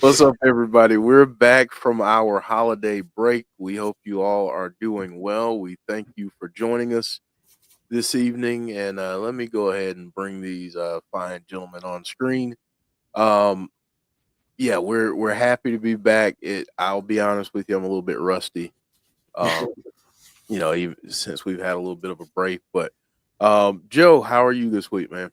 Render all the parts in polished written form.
What's up, everybody? We're back from our holiday break. We hope you all are doing well. We thank you for joining us this evening. And let me go ahead and bring these fine gentlemen on screen. Um, yeah, we're happy to be back. I'll be honest with you, I'm a little bit rusty. Um, even since we've had a little bit of a break. But Joe, how are you this week, man?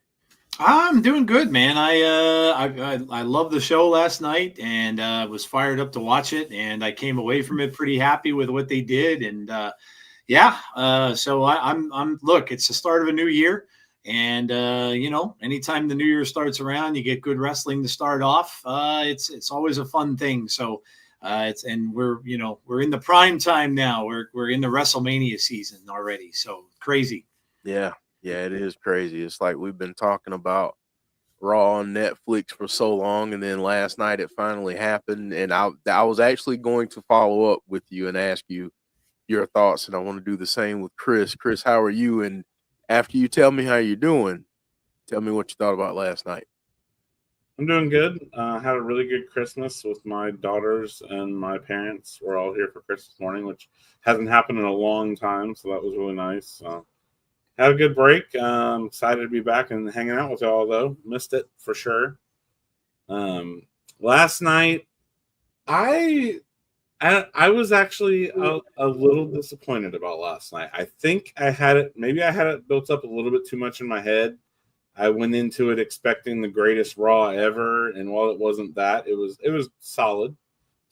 I'm doing good, man. I loved the show last night and was fired up to watch it. And I came away from it pretty happy with what they did. And so I'm look. It's the start of a new year, and anytime the new year starts around, you get good wrestling to start off. It's always a fun thing. So we're in the prime time now. We're in the WrestleMania season already. So crazy. Yeah, yeah, it is crazy. It's like we've been talking about Raw on Netflix for so long, and then last night it finally happened. And I was actually going to follow up with you and ask you your thoughts, and I want to do the same with Chris. Chris, how are you? And after you tell me how you're doing, tell me what you thought about last night. I'm doing good. Had a really good Christmas with my daughters and my parents. We're all here for Christmas morning, which hasn't happened in a long time, so that was really nice. Had a good break. Excited to be back and hanging out with y'all, though. Missed it for sure. Last night, I was actually a little disappointed about last night. I think I had it built up a little bit too much in my head. I went into it expecting the greatest Raw ever, and while it wasn't that, it was solid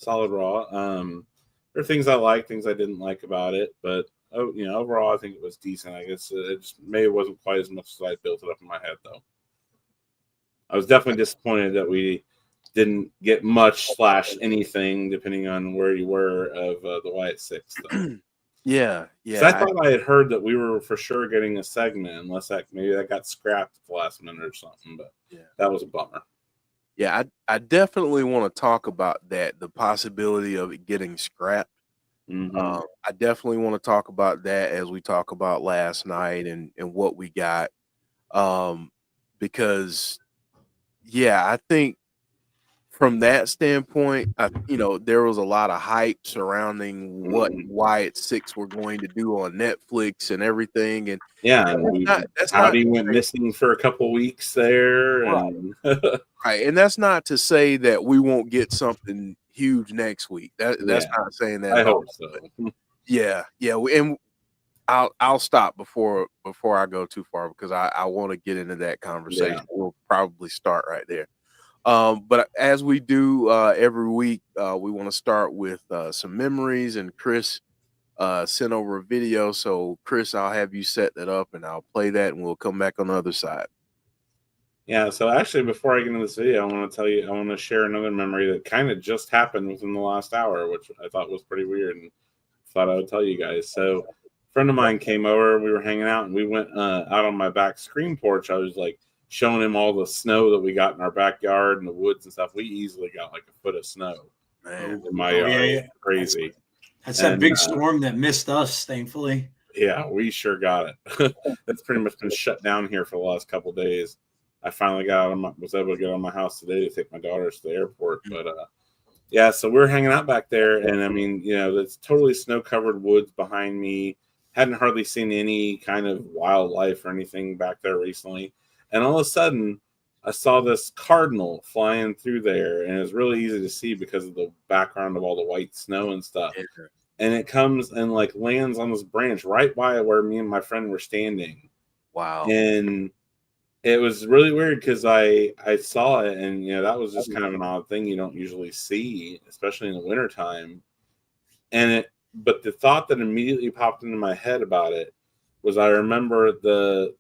Raw. There are things I liked, things I didn't like about it, but overall, I think it was decent. I guess it wasn't quite as much as I built it up in my head, though. I was definitely disappointed that we didn't get much / anything, depending on where you were, of the Wyatt Sicks, though. Yeah. I thought I had heard that we were for sure getting a segment, unless maybe that got scrapped at the last minute or something. But that was a bummer. Yeah, I definitely want to talk about that, the possibility of it getting scrapped. Mm-hmm. I definitely want to talk about that as we talk about last night and what we got. Because, I think from that standpoint, there was a lot of hype surrounding what Wyatt Sicks were going to do on Netflix and everything. And Howdy went missing for a couple weeks there, and right. And that's not to say that we won't get something huge next week. That's not saying that. I hope so. Yeah, and I'll stop before I go too far, because I want to get into that conversation. Yeah. We'll probably start right there. But as we do every week, we want to start with some memories, and Chris sent over a video. So Chris, I'll have you set that up and I'll play that, and we'll come back on the other side. Yeah, so actually, before I get into this video, I want to share another memory that kind of just happened within the last hour, which I thought was pretty weird, and thought I would tell you guys. So a friend of mine came over, we were hanging out, and we went out on my back screen porch. I was like showing him all the snow that we got in our backyard and the woods and stuff. We easily got like a foot of snow in my yard. Yeah. Crazy. That's that big storm that missed us, thankfully. Yeah, we sure got it. It's pretty much been shut down here for the last couple of days. I finally was able to get out of my house today to take my daughters to the airport. But so we're hanging out back there, and I mean, it's totally snow-covered woods behind me. Hadn't hardly seen any kind of wildlife or anything back there recently. And all of a sudden, I saw this cardinal flying through there, and it was really easy to see because of the background of all the white snow and stuff. And it comes and like lands on this branch right by where me and my friend were standing. Wow. And it was really weird because I saw it, and that was just kind of an odd thing you don't usually see, especially in the wintertime. But the thought that immediately popped into my head about it was, I remember the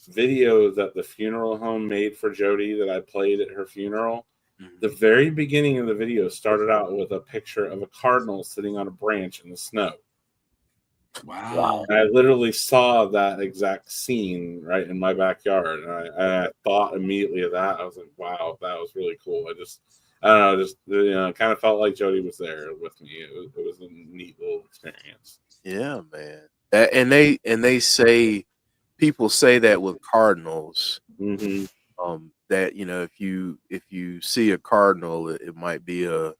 video that the funeral home made for Jodie that I played at her funeral. Mm-hmm. The very beginning of the video started out with a picture of a cardinal sitting on a branch in the snow. Wow. And I literally saw that exact scene right in my backyard, and I thought immediately of that. I was like, wow, that was really cool. I don't know, kind of felt like Jodie was there with me. It was a neat little experience. Yeah, man. And they say, people say that with cardinals. Mm-hmm. that, if you see a cardinal, it might be a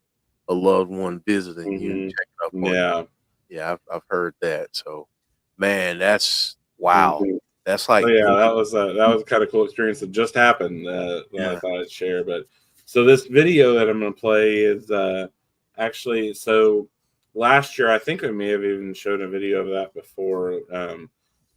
loved one visiting you and checking up on you. Yeah. Yeah, I've heard that. So, man, that's wow. That's like that was a kind of cool experience that just happened that I thought I'd share. But so this video that I'm going to play is actually, so last year, I think I may have even showed a video of that before.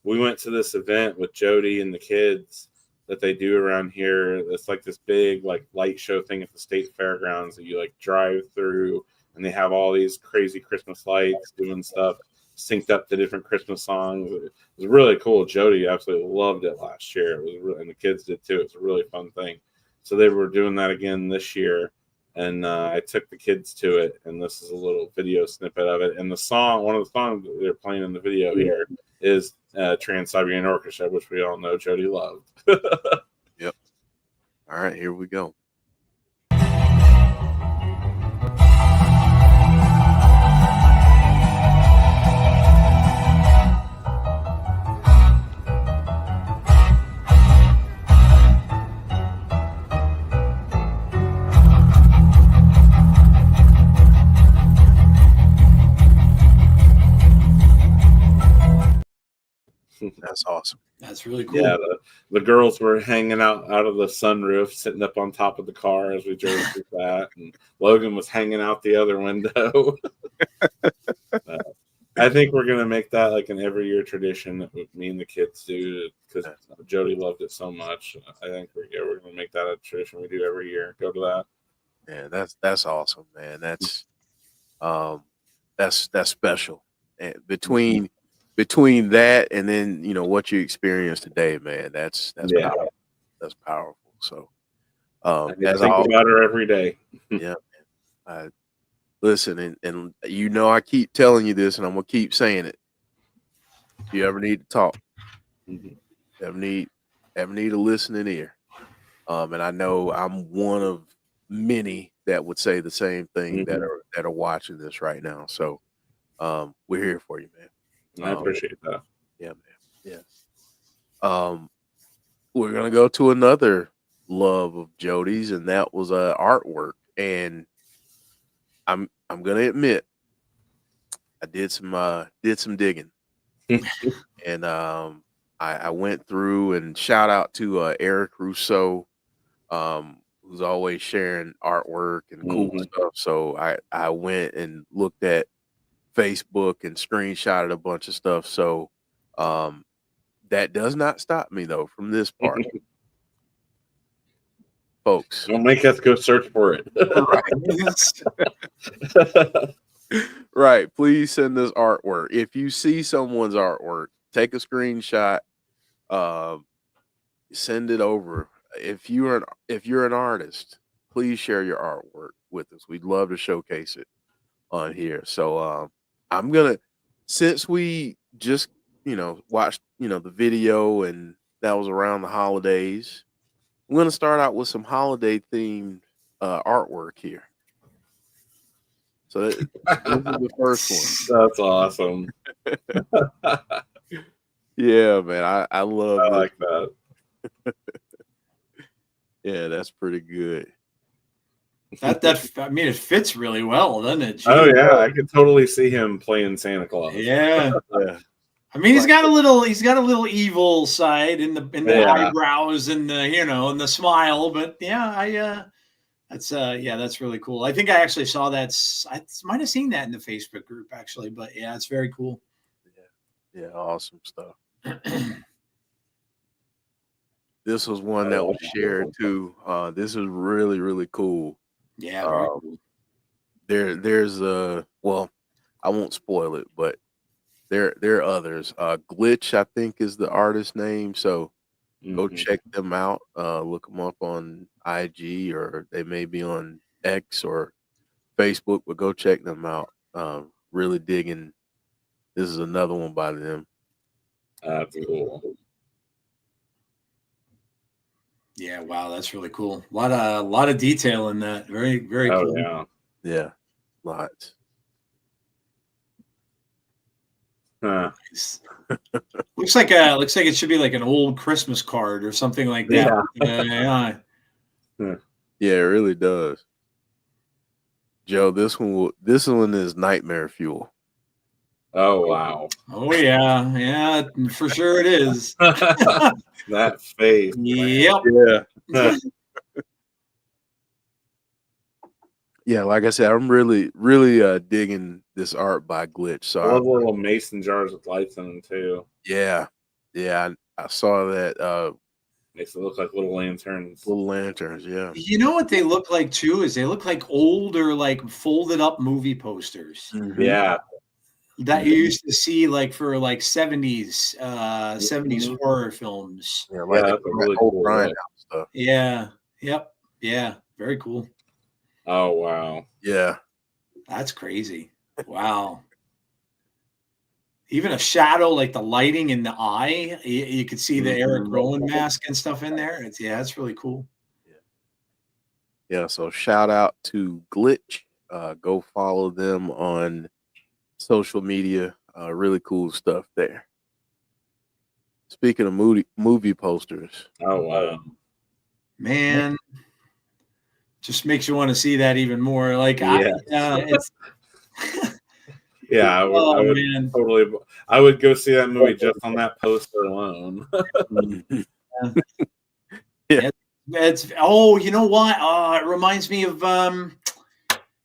We went to this event with Jodie and the kids that they do around here. It's like this big like light show thing at the state fairgrounds that you like drive through, and they have all these crazy Christmas lights doing stuff synced up to different Christmas songs. It was really cool. Jodie absolutely loved it last year. It was really, and the kids did too. It's a really fun thing. So they were doing that again this year, and I took the kids to it. And this is a little video snippet of it. And the song, one of the songs that they're playing in the video here is Trans-Siberian Orchestra, which we all know Jodie loved. Yep. All right, here we go. That's awesome. That's really cool. Yeah, the girls were hanging out of the sunroof, sitting up on top of the car as we drove through that, and Logan was hanging out the other window. I think we're gonna make that like an every year tradition that me and the kids do because Jodie loved it so much. I think we're gonna make that a tradition we do every year. Go to that. Yeah, that's awesome, man. That's special. And between that and then what you experienced today, man, that's powerful. That's powerful. So I think about her every day. Yeah, man. Listen, and I keep telling you this, and I'm gonna keep saying it. If you ever need to talk, ever need a listening ear, and I know I'm one of many that would say the same thing that are watching this right now. So we're here for you, man. I appreciate that. Yeah, man. Yeah. We're gonna go to another love of Jodie's, and that was artwork. And I'm gonna admit, I did some digging, and I went through and shout out to Eric Rousseau, who's always sharing artwork and cool stuff. So I went and looked at Facebook and screenshotted a bunch of stuff. So that does not stop me though from this part. Folks, don't make us go search for it. Right. Please send us artwork. If you see someone's artwork, take a screenshot, send it over. If you're an artist, please share your artwork with us. We'd love to showcase it on here. So I'm gonna, since we just watched the video and that was around the holidays, I'm gonna start out with some holiday themed artwork here. So this is the first one. That's awesome. Yeah, man, I love I this. like that. Yeah, that's pretty good. I mean, it fits really well, doesn't it? Oh yeah, I could totally see him playing Santa Claus. Yeah. Yeah. I mean, he's got a little evil side in the eyebrows and and the smile, but that's really cool. I think I actually saw that. I might have seen that in the Facebook group actually, but yeah, it's very cool. Yeah, awesome stuff. This was one that was shared too. This is really, really cool. Yeah, very cool. There's well, I won't spoil it, but there are others. Glitch, I think, is the artist name. So go check them out. Look them up on IG, or they may be on X or Facebook, but go check them out. Really digging. This is another one by them. That's cool. Yeah, wow, that's really cool. A lot of detail in that. Very, very cool. Yeah, lots. Nice. Looks like it should be like an old Christmas card or something like that. Yeah. Yeah, it really does. Joe, this one is nightmare fuel. Oh wow. Oh yeah, for sure it is. That face. Yep. Yeah. Yeah, like I said, I'm really digging this art by Glitch. So I love little mason jars with lights in them too. yeah, I saw that. Makes it look like little lanterns. Little lanterns, yeah. You know what they look like too? Is they look like older, like folded up movie posters. Mhm. Yeah. That you used to see like for like 70s horror films. Yeah, like that's a really cool look. stuff. Yeah. Yep. Yeah. Very cool. Oh wow. Yeah. That's crazy. Wow. Even a shadow, like the lighting in the eye, you could see the Eric Rowan mask and stuff in there. It's really cool. Yeah, so shout out to Glitch. Go follow them on social media. Really cool stuff there. Speaking of movie posters. Oh wow. Man, just makes you want to see that even more. Like it's yeah, I would man. Totally. I would go see that movie just on that poster alone. Yeah. It's you know what? It reminds me of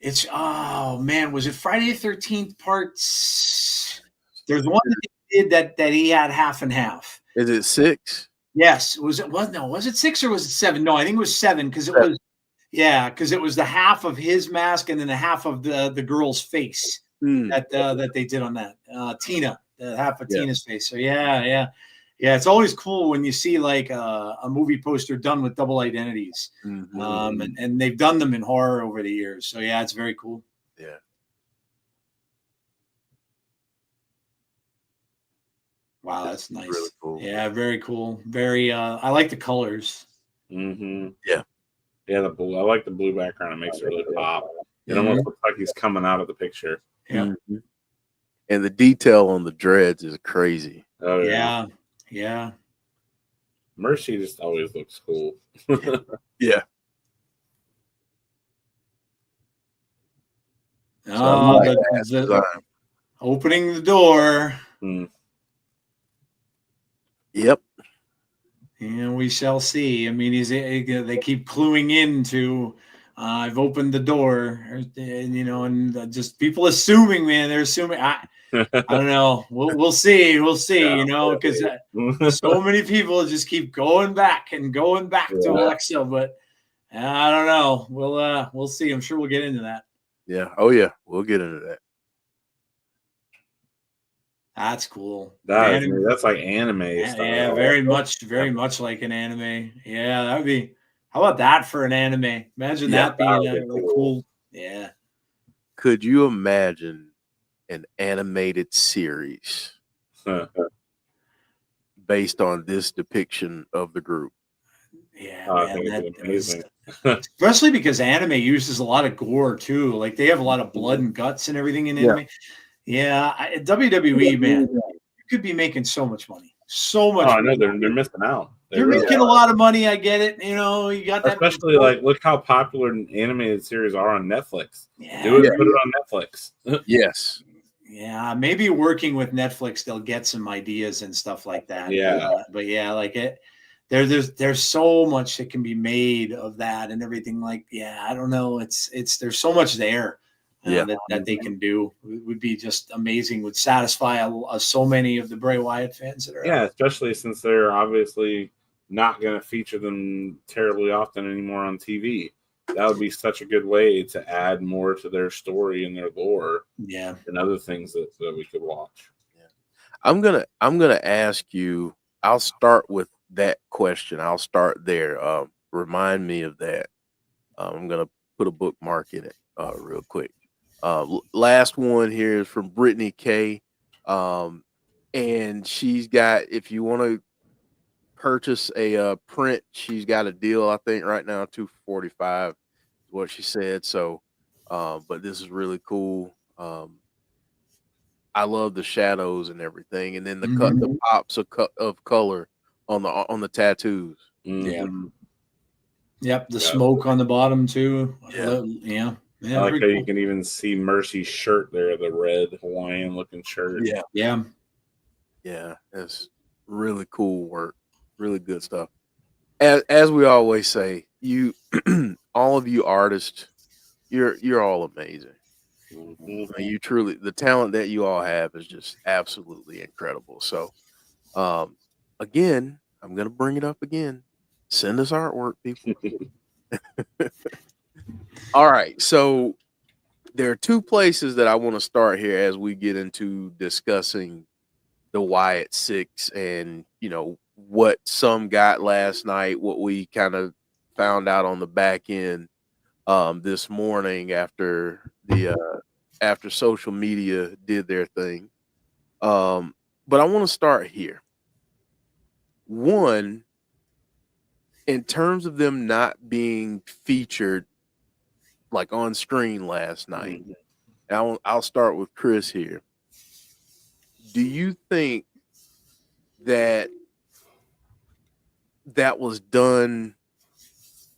it's was it Friday the 13th parts? There's one that he did that he had half and half. Is it 6? Yes. Was it 6 or was it 7? No, I think it was 7 because it was because it was the half of his mask and then the half of the girl's face that they did on that. Tina, the half of Tina's face. So yeah. It's always cool when you see like a movie poster done with double identities. And they've done them in horror over the years. So yeah, it's very cool. Yeah. Wow, that's nice. Really cool. Yeah, very cool. Very I like the colors. Yeah. Yeah, the blue. I like the blue background. It makes it really pop. It almost looks like he's coming out of the picture. Yeah. And the detail on the dreads is crazy. Oh yeah. Mercy just always looks cool. Yeah. Opening the door. Yep. And we shall see. I mean, they keep cluing into I've opened the door, and just people assuming, man, they're assuming. I don't know. We'll see. Because so many people just keep going back to Alexa, but I don't know. We'll see. I'm sure we'll get into that. Yeah. Oh yeah, we'll get into that. That's cool. That's like anime stuff. Yeah, very much like an anime. Yeah, that would be. How about that for an anime? Imagine that being really cool. Yeah. Could you imagine an animated series based on this depiction of the group? Yeah, I think it's amazing. Especially because anime uses a lot of gore too. Like they have a lot of blood and guts and everything in anime. Yeah, WWE, man, you could be making so much money. So much. I know they're missing out. They're making a lot of money. I get it. You got that. Especially like, look how popular animated series are on Netflix. Yeah. Put it on Netflix. Yes. Yeah, maybe working with Netflix, they'll get some ideas and stuff like that. Yeah, but yeah, like it. There's so much that can be made of that and everything. Like, I don't know. There's so much there. That they can do. It would be just amazing. Would satisfy so many of the Bray Wyatt fans that are out. Especially since they're obviously not going to feature them terribly often anymore on TV. That would be such a good way to add more to their story and their lore. Yeah, and other things that we could watch. Yeah, I'm gonna ask you. I'll start with that question. I'll start there. Remind me of that. I'm gonna put a bookmark in it real quick. Last one here is from Brittany K. And she's got, if you want to purchase a print, she's got a deal, I think right now, $245 is what she said. So, but this is really cool. I love the shadows and everything, and then the pops of color on the tattoos. Yeah. Yep, the Yeah. smoke on the bottom too. Yeah. Yeah. I like how pretty you can even see Mercy's shirt there, the red Hawaiian looking shirt. Yeah. Yeah. Yeah. It's really cool work. Really good stuff. As we always say, you all of you artists, you're all amazing. Mhm. I mean, you truly, the talent that you all have is just absolutely incredible. So, um, again, I'm gonna bring it up again. Send us artwork, people. All right. So there are two places that I want to start here as we get into discussing the Wyatt Sicks and what some got last night, what we kind of found out on the back end this morning after social media did their thing. But I want to start here. One, in terms of them not being featured like on screen last night. Mhm. I'll start with Chris here. Do you think that that was done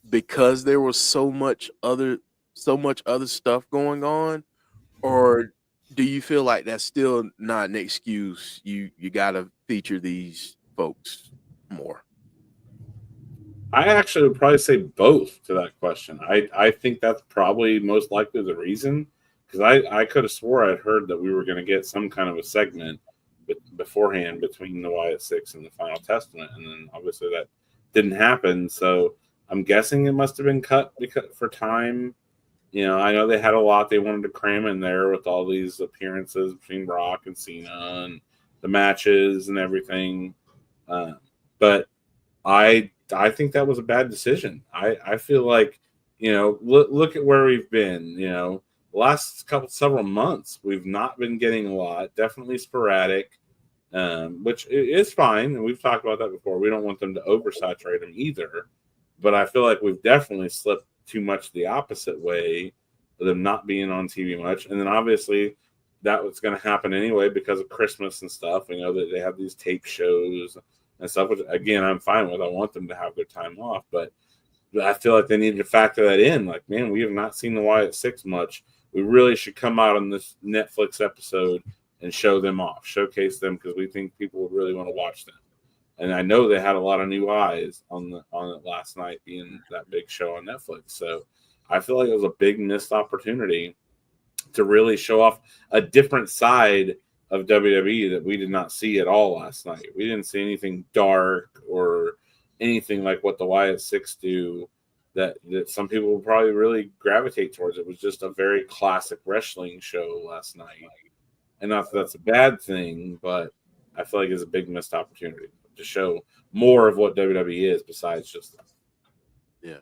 because there was so much other stuff going on, or do you feel like that's still not an excuse? You got to feature these folks more. I actually would probably say both to that question. I think that's probably most likely the reason, because I could have swore I'd heard that we were going to get some kind of a segment beforehand between the Wyatt Six and the Final Testament, and then obviously that didn't happen. So I'm guessing it must have been cut because for time. I know they had a lot they wanted to cram in there with all these appearances between Brock and Cena and the matches and everything. But I think that was a bad decision. I feel like look at where we've been. Last several months we've not been getting a lot. Definitely sporadic, which is fine, and we've talked about that before. We don't want them to oversaturate them either, but I feel like we've definitely slipped too much the opposite way of them not being on TV much. And then obviously that was going to happen anyway because of Christmas and stuff. We know that they have these tape shows and stuff, which again, I'm fine with. I want them to have their time off, but I feel like they needed to factor that in. Like, man, we have not seen the Wyatt Six much. We really should come out on this Netflix episode and show them off, showcase them, because we think people would really want to watch them. And I know they had a lot of new eyes on it last night, being that big show on Netflix. So I feel like it was a big missed opportunity to really show off a different side of WWE that we did not see at all last night. We didn't see anything dark or anything like what the Wyatt Six do that some people will probably really gravitate towards. It was just a very classic wrestling show last night. And not that that's a bad thing, but I feel like it's a big missed opportunity to show more of what WWE is besides just that. Yeah,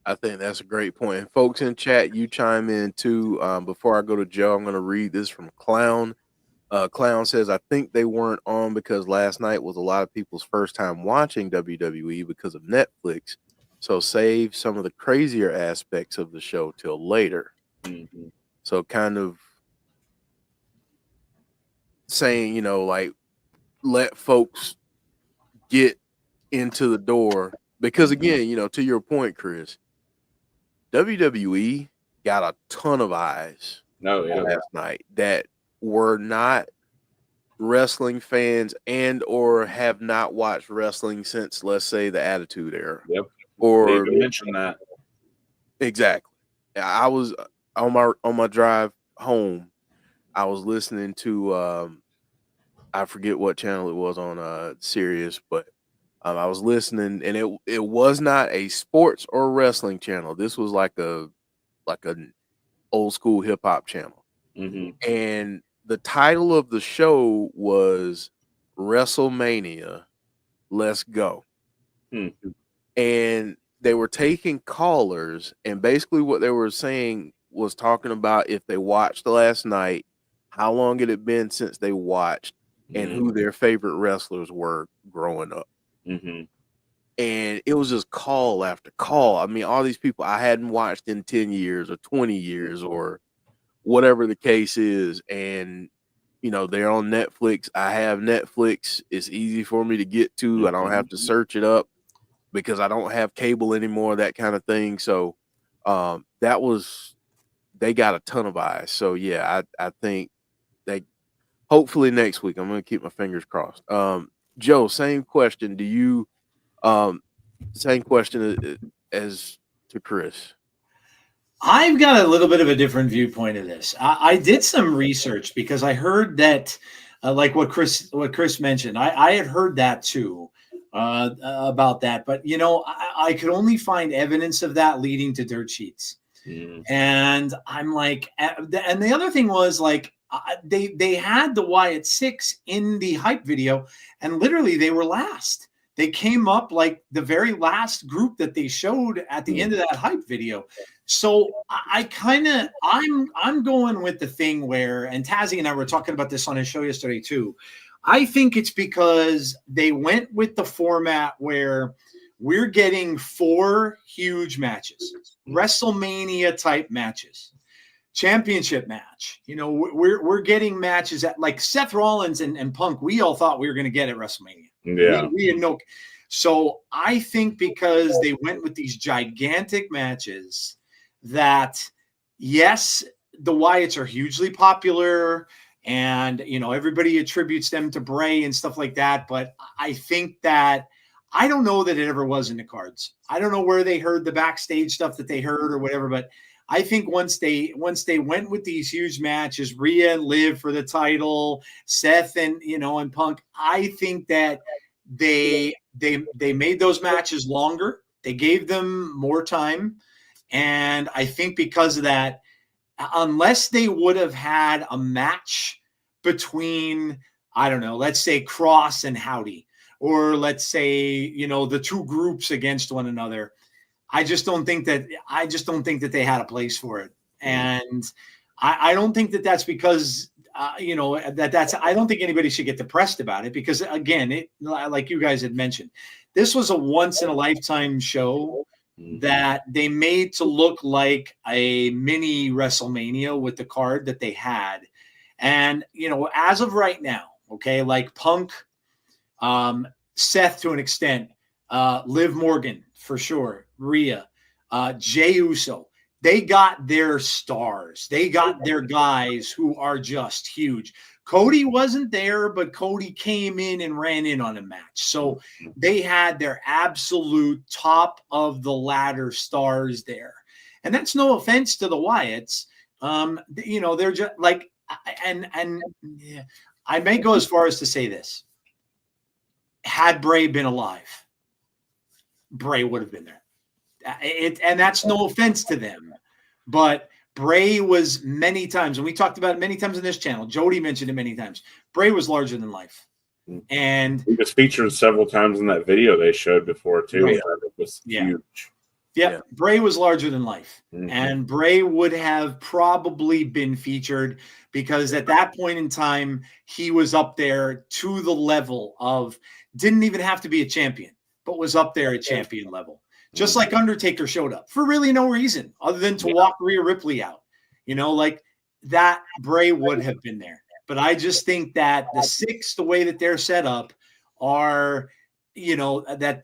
I think that's a great point. And folks in chat, you chime in too. Before I go to Joe, I'm going to read this from Clown. Clown says, I think they weren't on because last night was a lot of people's first time watching WWE because of Netflix. So save some of the crazier aspects of the show till later. Mm-hmm. So kind of saying, like, let folks get into the door. Because again, to your point, Chris, WWE got a ton of eyes last night that were not wrestling fans and or have not watched wrestling since, let's say, the Attitude Era. Yep. Or you mentioned that. Exactly. I was on my drive home. I was listening to I forget what channel it was on Sirius, but I was listening, and it was not a sports or wrestling channel. This was like an old school hip hop channel. Mm-hmm. And the title of the show was WrestleMania, Let's Go. Mm-hmm. And they were taking callers, and basically what they were saying was talking about if they watched last night, how long it had been since they watched, and who their favorite wrestlers were growing up. Mm-hmm. And it was just call after call. I mean, all these people I hadn't watched in 10 years or 20 years or whatever the case is. And, they're on Netflix. I have Netflix. It's easy for me to get to. I don't have to search it up. because I don't have cable anymore, that kind of thing. So they got a ton of eyes. So yeah, I think they hopefully next week. I'm gonna keep my fingers crossed. Joe, same question. Do you same question as to Chris? I've got a little bit of a different viewpoint of this. I did some research because I heard that, like what Chris mentioned, I had heard that too about that. But I could only find evidence of that leading to dirt sheets. And I'm like, and the other thing was like, they had the Wyatt Sicks in the hype video, and literally they were last. They came up like the very last group that they showed at the end of that hype video. So I'm going with the thing where, and Tazzy and I were talking about this on his show yesterday too. I think it's because they went with the format where we're getting 4 huge matches, WrestleMania type matches, championship match. We're getting matches at like Seth Rollins and Punk. We all thought we were going to get at WrestleMania. Yeah, we had no. So I think because they went with these gigantic matches, that yes, the Wyatts are hugely popular, and everybody attributes them to Bray and stuff like that. But I think that I don't know that it ever was in the cards. I don't know where they heard the backstage stuff that they heard or whatever, but I think once they went with these huge matches, Rhea and Liv for the title, Seth and and Punk, I think that they made those matches longer. They gave them more time. And I think because of that, unless they would have had a match between, I don't know, let's say Cross and Howdy, or let's say, the 2 groups against one another, I just don't think that they had a place for it. And I don't think that that's because, I don't think anybody should get depressed about it, because again, like you guys had mentioned, this was a once in a lifetime show that they made to look like a mini WrestleMania with the card that they had. And, as of right now, okay, like Punk, Seth to an extent, Liv Morgan for sure, Rhea, Jey Uso, they got their stars. They got their guys who are just huge. Cody wasn't there, but Cody came in and ran in on a match. So they had their absolute top of the ladder stars there. And that's no offense to the Wyatts. They're just like, and I may go as far as to say this. Had Bray been alive, Bray would have been there. And that's no offense to them, but Bray was many times, and we talked about it many times on this channel. Jodie mentioned it many times. Bray was larger than life. And he was featured several times in that video they showed before too. Right. It was huge. Yeah, Bray was larger than life. And Bray would have probably been featured because at that point in time, he was up there to the level of, didn't even have to be a champion, but was up there at champion level. Just like Undertaker showed up for really no reason other than to walk Rhea Ripley out. Like that, Bray would have been there. But I just think that the 6, the way that they're set up, are, that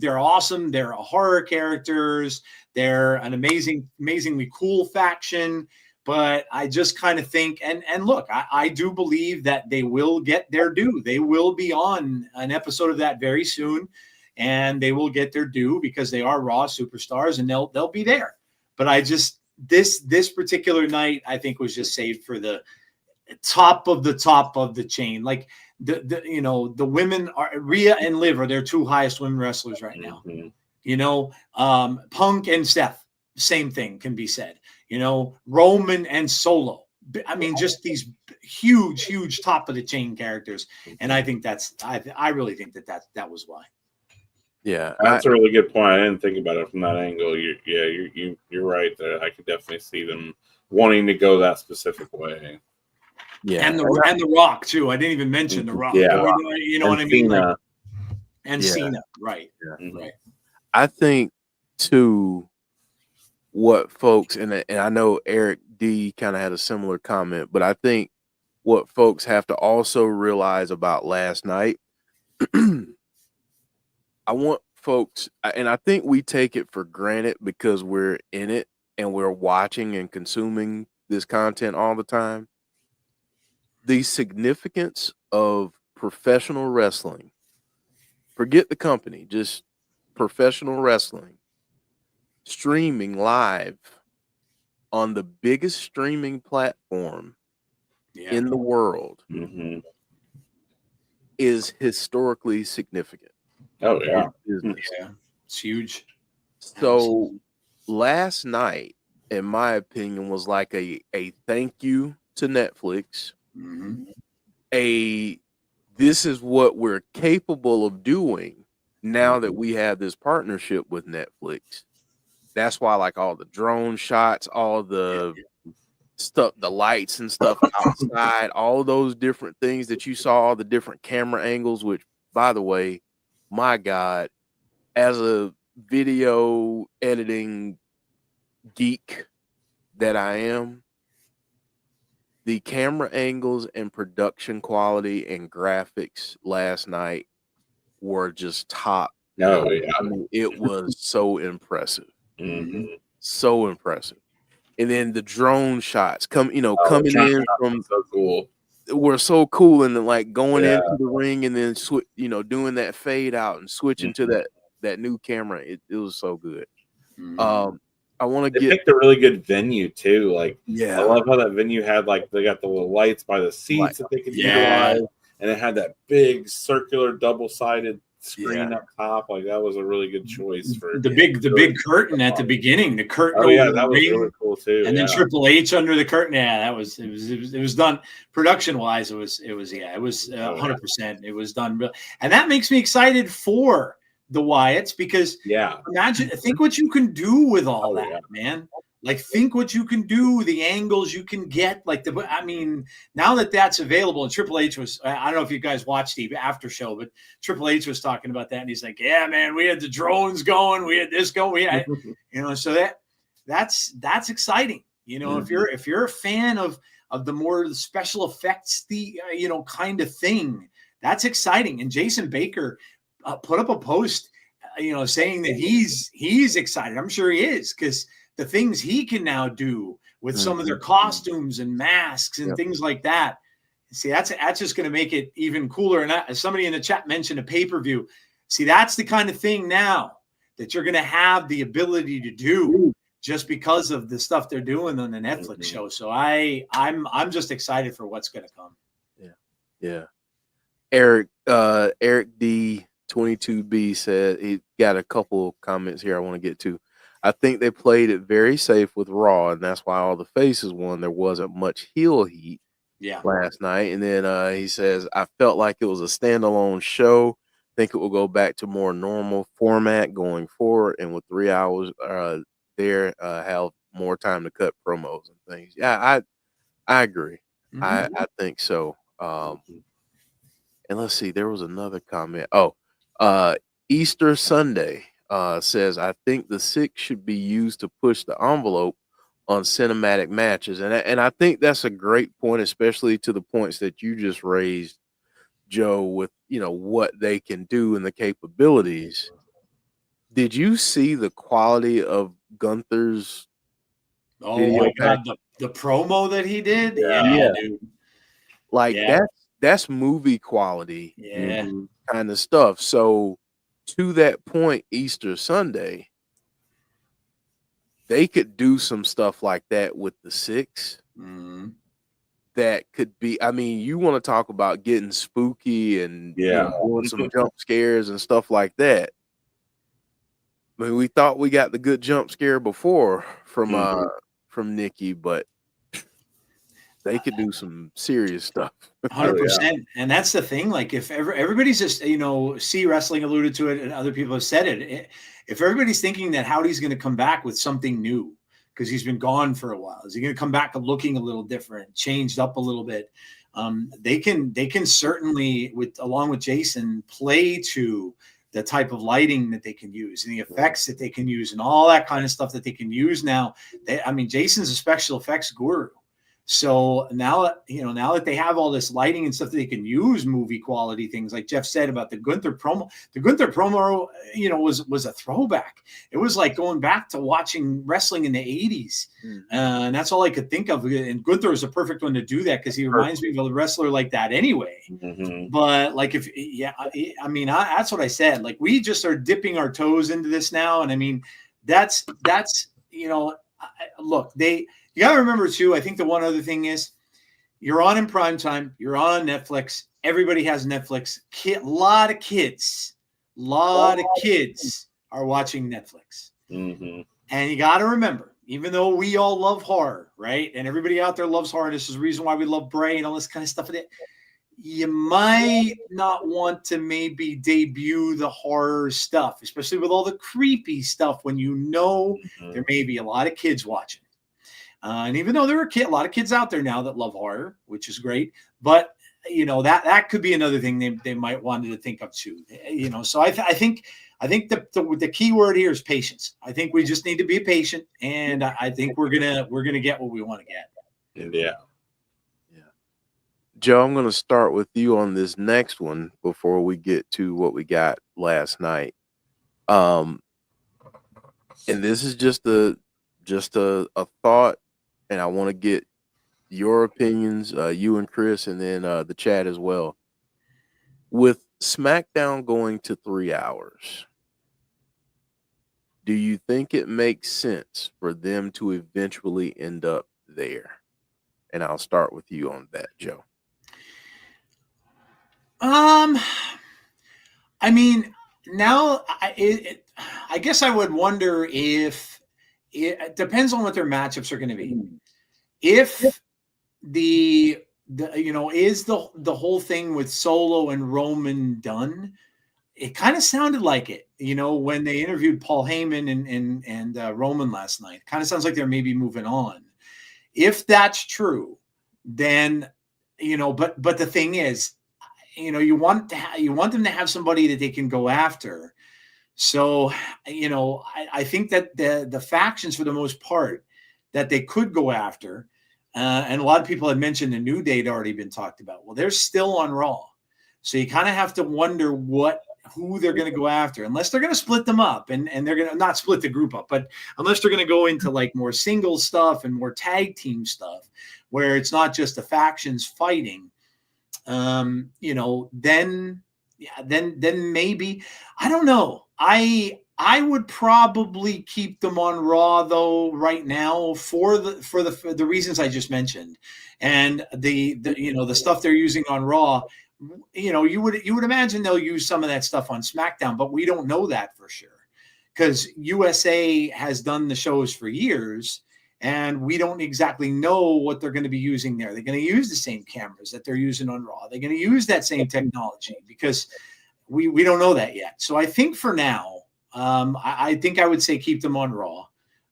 they're awesome. They're horror characters. They're an amazingly cool faction. But I just kind of think, and look, I do believe that they will get their due. They will be on an episode of that very soon. And they will get their due because they are Raw superstars, and they'll be there. But I just this particular night, I think, was just saved for the top of the chain. Like the women are, Rhea and Liv are their 2 highest women wrestlers right now. Punk and Seth, same thing can be said. Roman and Solo. I mean, just these huge top of the chain characters. And I think I really think that was why. Yeah, that's a really good point. I didn't think about it from that angle. You're right there. I could definitely see them wanting to go that specific way. Yeah, and the Rock too. I didn't even mention the Rock. Yeah, you know what I mean. Cena. And Cena, right? Yeah. Right. I think too, what folks and I know Eric D kind of had a similar comment, but I think what folks have to also realize about last night. I want folks, and I think we take it for granted because we're in it and we're watching and consuming this content all the time. The significance of professional wrestling, forget the company, just professional wrestling, streaming live on the biggest streaming platform in the world is historically significant. Oh, yeah. Yeah, it's huge. So last night, in my opinion, was like a thank you to Netflix. This is what we're capable of doing now that we have this partnership with Netflix. That's why, like, all the drone shots, all the stuff, the lights and stuff outside, all those different things that you saw, all the different camera angles, which, by the way, my God, as a video editing geek that I am, the camera angles and production quality and graphics last night were just top. Oh, yeah. I mean, it was so impressive. So impressive. And then the drone shots coming in from so cool. Were so cool, and then like going into the ring and then doing that fade out and switching to that new camera. It was so good. I want to picked a really good venue too. Like, yeah, I love how that venue had like they got the little lights by the seats that they could utilize, and it had that big circular double-sided screen up top. Like, that was a really good choice for the big curtain at the beginning. The curtain. Oh yeah, that was really cool too. And then Triple H under the curtain. Yeah, it was done production wise. It was 100%. It was done, and that makes me excited for the Wyatts because think what you can do with all that, man. Like, think what you can do, the angles you can get. Like, now that that's available, and Triple H was, I don't know if you guys watched the after show, but Triple H was talking about that, and he's like, yeah, man, we had the drones going, we had this going, so that's exciting. If you're a fan of the more special effects, kind of thing, that's exciting. And Jason Baker put up a post, saying that he's excited. I'm sure he is, because the things he can now do with some of their costumes and masks and things like that. See, that's just going to make it even cooler. And somebody in the chat mentioned a pay-per-view. See, that's the kind of thing now that you're going to have the ability to do just because of the stuff they're doing on the Netflix show. So I'm just excited for what's going to come. Yeah. Eric D22B said he got a couple comments here I want to get to. I think they played it very safe with Raw, and that's why all the faces won. There wasn't much heel heat last night. And then he says, I felt like it was a standalone show. Think it will go back to more normal format going forward, and with 3 hours have more time to cut promos and things. Yeah, I agree. I think so. And let's see, there was another comment. Easter Sunday says, I think the Sicks should be used to push the envelope on cinematic matches. And I think that's a great point, especially to the points that you just raised, Joe, with, what they can do and the capabilities. Did you see the quality of Gunther's video? My God, the promo that he did? Yeah. Dude. Like, that's movie quality kind of stuff. So to that point, Easter Sunday, they could do some stuff like that with the Sicks. That could be, you want to talk about getting spooky and doing some jump scares and stuff like that. We thought we got the good jump scare before from Nikki, but they could do some serious stuff. 100%. And that's the thing. Like, if everybody's just, See Wrestling alluded to it and other people have said it. If everybody's thinking that Howdy's going to come back with something new because he's been gone for a while, is he going to come back looking a little different, changed up a little bit? They can certainly, along with Jason, play to the type of lighting that they can use and the effects that they can use and all that kind of stuff that they can use now. Jason's a special effects guru. So now, now that they have all this lighting and stuff that they can use movie quality things, like Jeff said about the Gunther promo, was a throwback. It was like going back to watching wrestling in the 80s. And that's all I could think of. And Gunther is a perfect one to do that because he reminds me of a wrestler like that anyway. But like, that's what I said. Like, we just are dipping our toes into this now. And I mean, that's look, you got to remember too, I think the one other thing is you're on in prime time, you're on Netflix. Everybody has Netflix. A lot of kids are watching Netflix. And you got to remember, even though we all love horror, right? And everybody out there loves horror. This is the reason why we love Bray and all this kind of stuff. You might not want to maybe debut the horror stuff, especially with all the creepy stuff when there may be a lot of kids watching. And even though there are a lot of kids out there now that love horror, which is great, but that could be another thing they might want to think of too. So I think the key word here is patience. I think we just need to be patient, and I think we're gonna get what we want to get. Yeah. Joe, I'm going to start with you on this next one before we get to what we got last night. And this is just a thought, and I want to get your opinions, you and Chris, and then the chat as well. With SmackDown going to 3 hours, do you think it makes sense for them to eventually end up there? And I'll start with you on that, Joe. I mean, now I guess I would wonder if it depends on what their matchups are going to be. If is the whole thing with Solo and Roman done? It kind of sounded like it, when they interviewed Paul Heyman and Roman last night. It kind of sounds like they're maybe moving on. If that's true, then but the thing is, you want them to have somebody that they can go after. So, I think that the factions, for the most part, that they could go after, and a lot of people had mentioned the New Day had already been talked about. Well, they're still on Raw, so you kind of have to wonder who they're going to go after, unless they're going to split them up, and they're going to not split the group up, but unless they're going to go into like more singles stuff and more tag team stuff, where it's not just the factions fighting. Then maybe, I don't know. I would probably keep them on Raw though right now for the reasons I just mentioned, and the stuff they're using on Raw. You would imagine they'll use some of that stuff on SmackDown, but we don't know that for sure because USA has done the shows for years. And we don't exactly know what they're going to be using there. They're going to use the same cameras that they're using on Raw. They're going to use that same technology because we don't know that yet. So I think for now, I think I would say keep them on Raw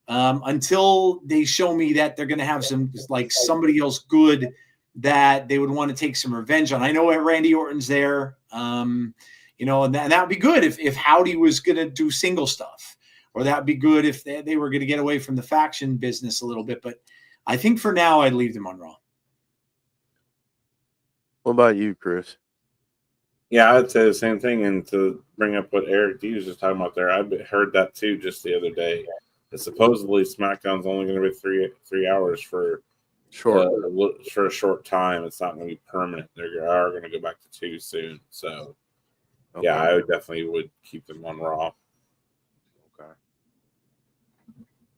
until they show me that they're going to have somebody else good that they would want to take some revenge on. I know Randy Orton's there, and that would be good if Howdy was going to do single stuff. Or that would be good if they were going to get away from the faction business a little bit. But I think for now, I'd leave them on Raw. What about you, Chris? Yeah, I'd say the same thing. And to bring up what Eric D was just talking about there, I heard that too just the other day. That supposedly SmackDown's only going to be three hours for a short time. It's not going to be permanent. They are going to go back to 2 soon. So, okay. Yeah, I would keep them on Raw.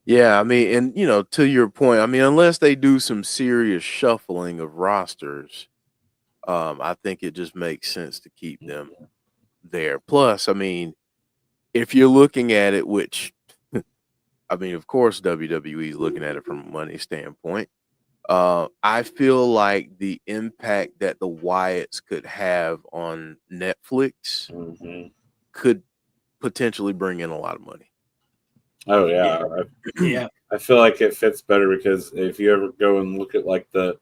Yeah, I mean, and to your point, I mean, unless they do some serious shuffling of rosters, I think it just makes sense to keep them there. Plus, I mean, if you're looking at it, which, I mean, of course, WWE is looking at it from a money standpoint. I feel like the impact that the Wyatts could have on Netflix could potentially bring in a lot of money. Oh yeah. I feel like it fits better because if you ever go and look at like the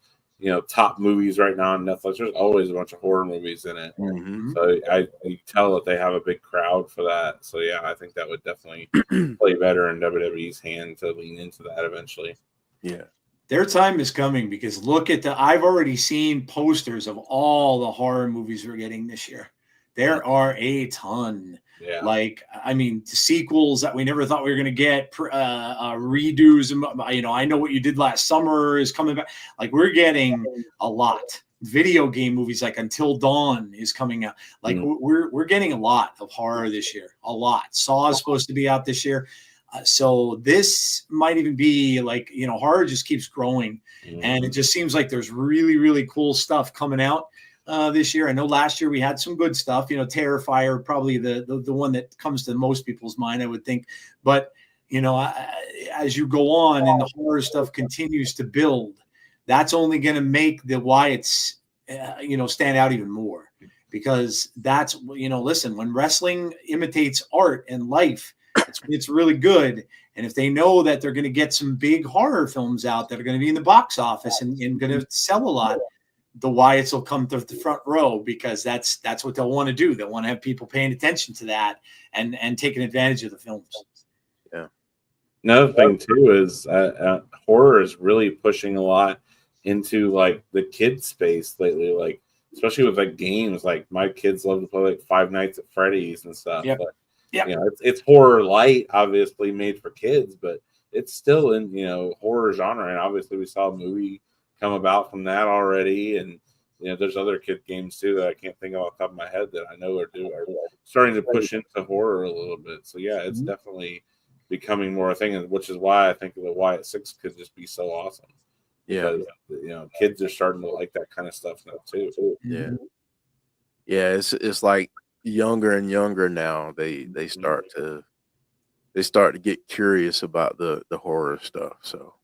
top movies right now on Netflix, there's always a bunch of horror movies in it. So you tell that they have a big crowd for that. So yeah, I think that would definitely play better in WWE's hand to lean into that eventually. Yeah. Their time is coming because look at I've already seen posters of all the horror movies we're getting this year. There are a ton. Yeah. Like, I mean, sequels that we never thought we were going to get, redos. You know, I Know What You Did Last Summer is coming back. Like, we're getting a lot. Video game movies like Until Dawn is coming out. Like, we're getting a lot of horror this year. A lot. Saw is supposed to be out this year. So this might even be like, you know, horror just keeps growing, and it just seems like there's really, really cool stuff coming out this year. I know last year we had some good stuff, you know, Terrifier, probably the one that comes to most people's mind, I would think. But, you know, as you go on and the horror stuff continues to build, that's only going to make the Wyatts, you know, stand out even more, because that's, you know, listen, when wrestling imitates art and life, it's really good. And if they know that they're going to get some big horror films out that are going to be in the box office and going to sell a lot, the Wyatts will come to the front row, because that's what they'll want to do. They'll want to have people paying attention to that and taking advantage of the films. Yeah. Another thing too is horror is really pushing a lot into like the kid space lately. Like, especially with like games, like my kids love to play like Five Nights at Freddy's and stuff. Yep. But, yeah, you know, it's horror light, obviously made for kids, but it's still in, you know, horror genre. And obviously we saw a movie come about from that already, and you know, there's other kid games too that I can't think of off the top of my head that I know are starting to push into horror a little bit. So yeah, it's definitely becoming more a thing, which is why I think the Wyatt Sicks could just be so awesome. Because, you know, kids are starting to like that kind of stuff now too. Yeah. Yeah, it's like younger and younger now. They start to get curious about the horror stuff. So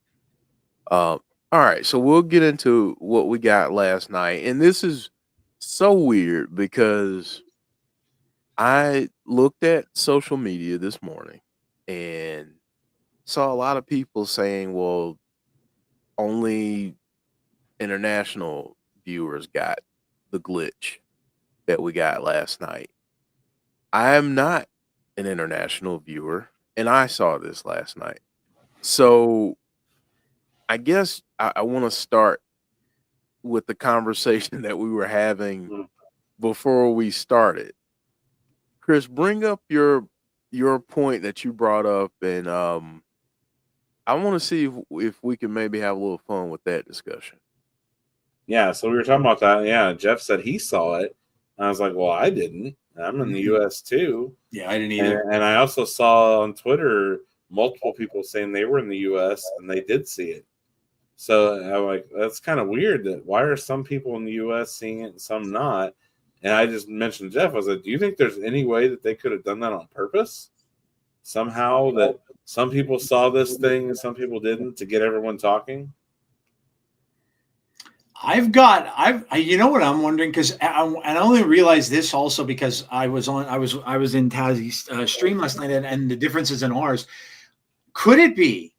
all right, so we'll get into what we got last night. And this is so weird because I looked at social media this morning and saw a lot of people saying, well, only international viewers got the glitch that we got last night. I am not an international viewer, and I saw this last night. So I guess I want to start with the conversation that we were having before we started. Chris, bring up your point that you brought up, and I want to see if we can maybe have a little fun with that discussion. Yeah, so we were talking about that. Yeah, Jeff said he saw it. I was like, well, I didn't. I'm in the U.S. too. Yeah, I didn't either. And I also saw on Twitter multiple people saying they were in the U.S. and they did see it. So I'm like, that's kind of weird. That why are some people in the U.S. seeing it and some not? And I just mentioned Jeff. I was like, do you think there's any way that they could have done that on purpose? Somehow that some people saw this thing and some people didn't, to get everyone talking? You know what I'm wondering, because I only realized this also because I was in Tazzie's stream last night, and the differences in ours. Could it be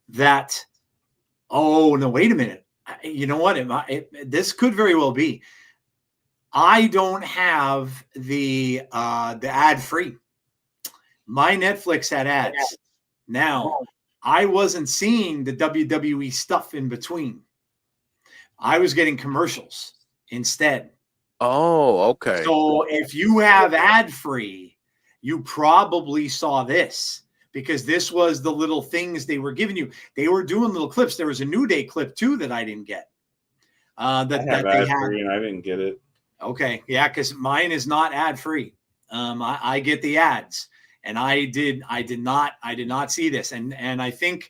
that? Oh no! Wait a minute. You know what? This could very well be. I don't have the ad free. My Netflix had ads. Now I wasn't seeing the WWE stuff in between. I was getting commercials instead. Oh, okay. So if you have ad free, you probably saw this, because this was the little things they were giving you. They were doing little clips. There was a New Day clip too that I didn't get. That they had, and I didn't get it. Okay, yeah, because mine is not ad free. I get the ads, and I did not see this, and I think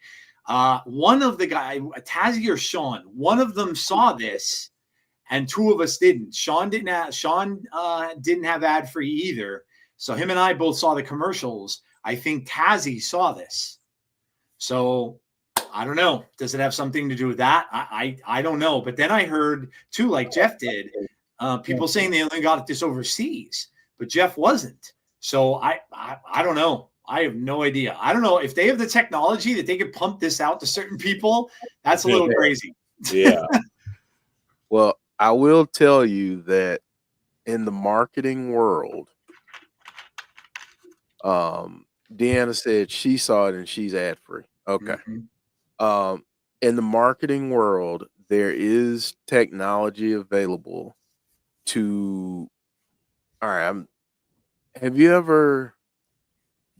one of the guys, Tazzy or Sean, one of them saw this, and two of us didn't. Sean didn't have ad free either, so him and I both saw the commercials. I think Tazzy saw this, so I don't know. Does it have something to do with that? I don't know. But then I heard too, like Jeff did, people saying they only got this overseas, but Jeff wasn't. So I don't know. I have no idea. I don't know if they have the technology that they could pump this out to certain people. That's a little crazy. Yeah. Well, I will tell you that in the marketing world, Deanna said she saw it and she's ad free. Okay. in the marketing world, there is technology available to. All right, have you ever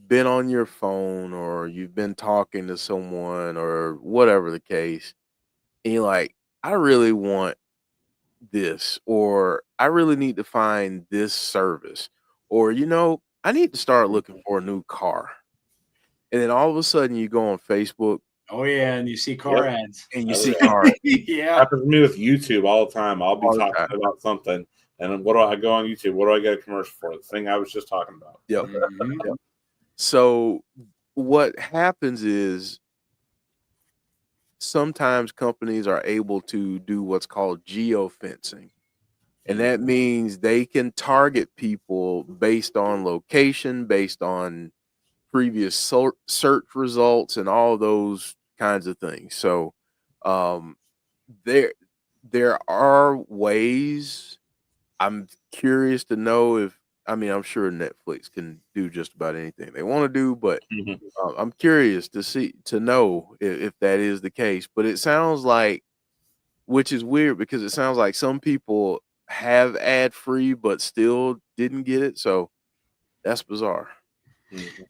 been on your phone or you've been talking to someone or whatever the case, and you're like, I really want this, or I really need to find this service, or I need to start looking for a new car. And then all of a sudden you go on Facebook Oh yeah, and you see car Yep. ads. and you Oh, see yeah. cars Yeah. Happens to me with YouTube all the time. I'll be all the talking time. about something, and then what do I go on YouTube? What do I get a commercial for? The thing I was just talking about. Yep. Mhm. Yep. So what happens is sometimes companies are able to do what's called geofencing. And that means they can target people based on location, based on previous search results, and all those kinds of things. So um, there there are ways. I'm curious to know if I'm sure Netflix can do just about anything they want to do, but Mhm. I'm curious to know if that is the case. But it sounds like, which is weird because it sounds like some people have ad free but still didn't get it. So that's bizarre. Mhm.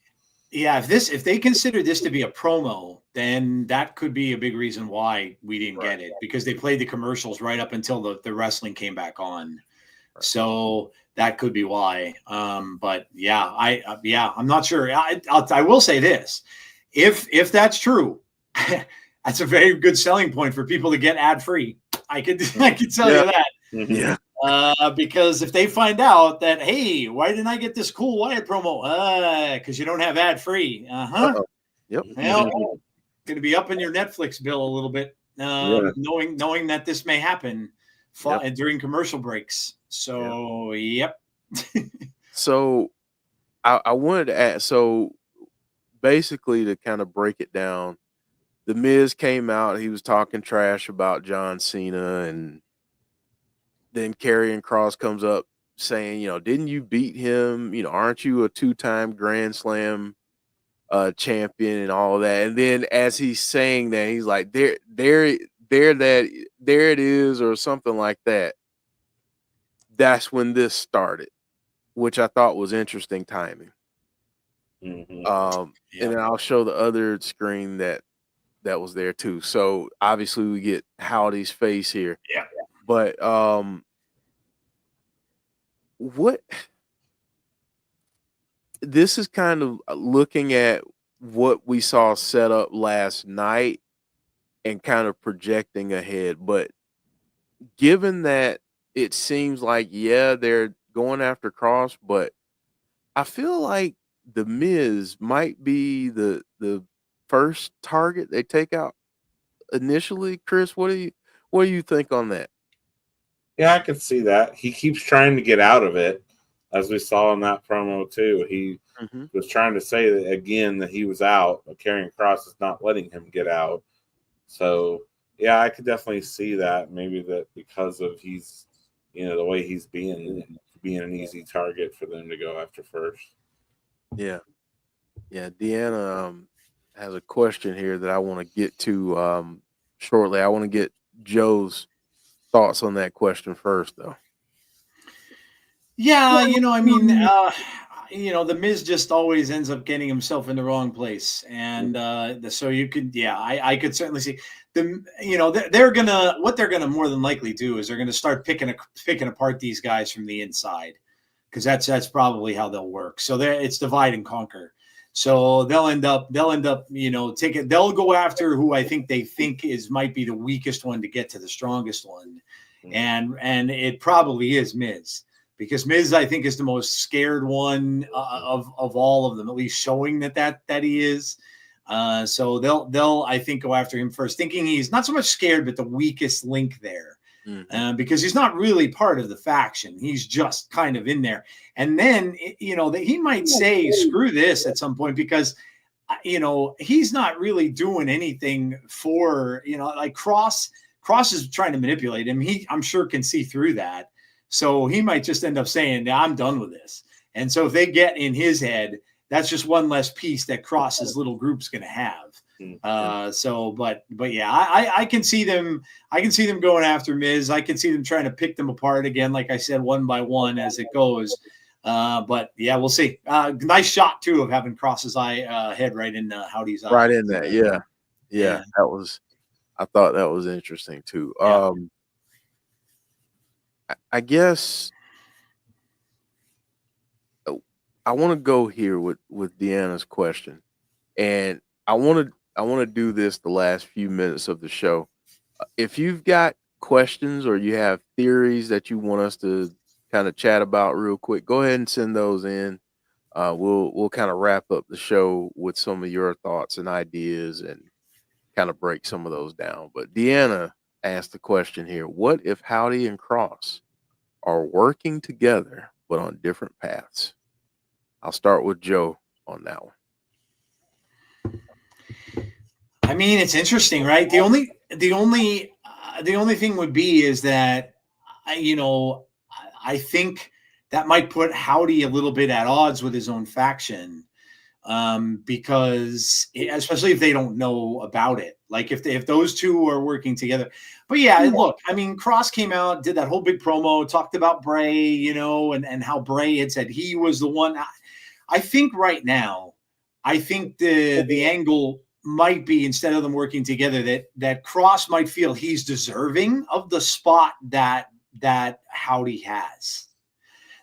Yeah, if they consider this to be a promo, then that could be a big reason why we didn't Right. get it, because they played the commercials right up until the wrestling came back on. Right. So that could be why. But yeah, I'm not sure. I will say this: if that's true, that's a very good selling point for people to get ad free. I could tell Yeah. you that. Mhm. Yeah. Because if they find out that, hey, why didn't I get this cool Wyatt promo? Because you don't have ad free. Uh-oh. Yep. Well, going to be up in your Netflix bill a little bit, Yeah. knowing that this may happen Yep. during commercial breaks. So, yep. So I wanted to ask. So basically, to kind of break it down, the Miz came out. He was talking trash about John Cena, and then Karrion Cross comes up saying, didn't you beat him? Aren't you a 2-time Grand Slam champion and all of that? And then as he's saying that, he's like, there it is, or something like that. That's when this started, which I thought was interesting timing. Mhm. And then I'll show the other screen that was there too. So obviously we get Howdy's face here. Yeah. But what this is kind of looking at what we saw set up last night and kind of projecting ahead. But given that it seems like, yeah, they're going after Cross, but I feel like the Miz might be the first target they take out initially. Chris, what do you think on that? Yeah, I could see that. He keeps trying to get out of it, as we saw in that promo too. He Mm-hmm. was trying to say that again that he was out, but Karrion Cross is not letting him get out. So yeah, I could definitely see that. Maybe that because of he's the way he's being an easy target for them to go after first. Yeah. Yeah. Deanna has a question here that I want to get to shortly. I want to get Joe's thoughts on that question first, though. Yeah, the Miz just always ends up getting himself in the wrong place, and so you could, I could certainly see they're gonna what they're gonna more than likely do is they're gonna start picking apart these guys from the inside, because that's probably how they'll work. So it's divide and conquer. So they'll end up they'll go after who I think they think might be the weakest one to get to the strongest one, and it probably is Miz. Because Miz, I think, is the most scared one of all of them, at least showing that he is. So they'll I think go after him first, thinking he's not so much scared, but the weakest link there, because he's not really part of the faction. He's just kind of in there. And then he might say screw this at some point, because he's not really doing anything for like Cross is trying to manipulate him. I'm sure can see through that. So he might just end up saying, I'm done with this. And so if they get in his head, that's just one less piece that Cross's little group's going to have. But yeah, I can see them. I can see them going after Miz. I can see them trying to pick them apart again, like I said, one by one as it goes. But yeah, we'll see. Nice shot too of having Cross's head right in Howdy's eye. Right in that, yeah. I thought that was interesting too. Yeah. I guess I want to go here with Deanna's question, and I want to do this the last few minutes of the show. If you've got questions or you have theories that you want us to kind of chat about real quick, go ahead and send those in. We'll kind of wrap up the show with some of your thoughts and ideas and kind of break some of those down. But Deanna asked the question here: what if Howdy and Cross are working together but on different paths? I'll start with Joe on that one. I mean, it's interesting, right? The only thing would be is that, I think that might put Howdy a little bit at odds with his own faction, because especially if they don't know about it, like if those two are working together. But yeah, look, I mean, Cross came out, did that whole big promo, talked about Bray, and how Bray had said he was the one. I think right now, the angle might be, instead of them working together, that Cross might feel he's deserving of the spot that Howdy has.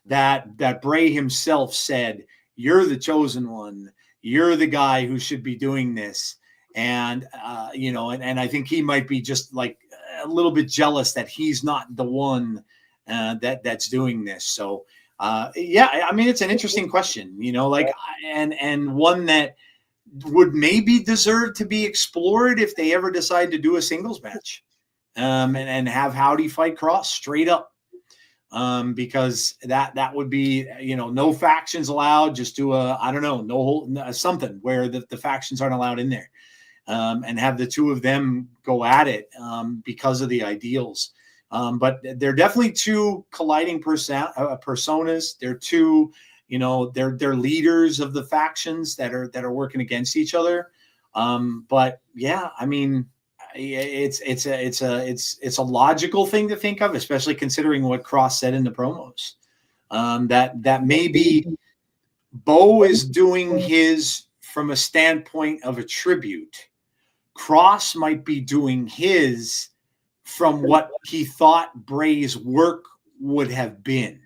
That Bray himself said, "You're the chosen one. You're the guy who should be doing this." And and I think he might be just like a little bit jealous that he's not the one that's doing this. So yeah, I mean, it's an interesting question, and one that would maybe deserve to be explored if they ever decide to do a singles match, and have Howdy fight Cross straight up. Because that would be, no factions allowed, just do something where the factions aren't allowed in there, and have the two of them go at it, because of the ideals. But they're definitely two colliding personas. They're two, they're leaders of the factions that are working against each other. But yeah, I mean, it's a logical thing to think of, especially considering what Cross said in the promos. That maybe Bo is doing his from a standpoint of a tribute. Cross might be doing his from what he thought Bray's work would have been.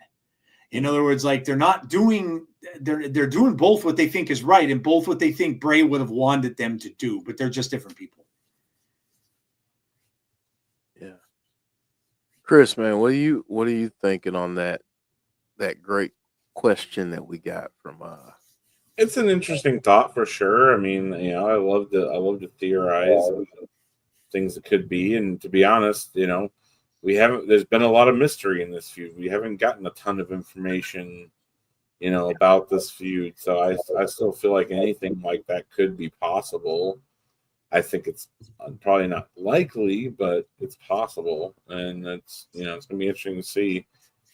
In other words, like they're doing both what they think is right and both what they think Bray would have wanted them to do, but they're just different people. Yeah. Chris, man, what are you thinking on that great question that we got from It's an interesting thought for sure. I mean, I love to theorize things that could be, and to be honest, there's been a lot of mystery in this feud. We haven't gotten a ton of information, about this feud. So I still feel like anything like that could be possible. I think it's probably not likely, but it's possible, and it's it's gonna be interesting to see.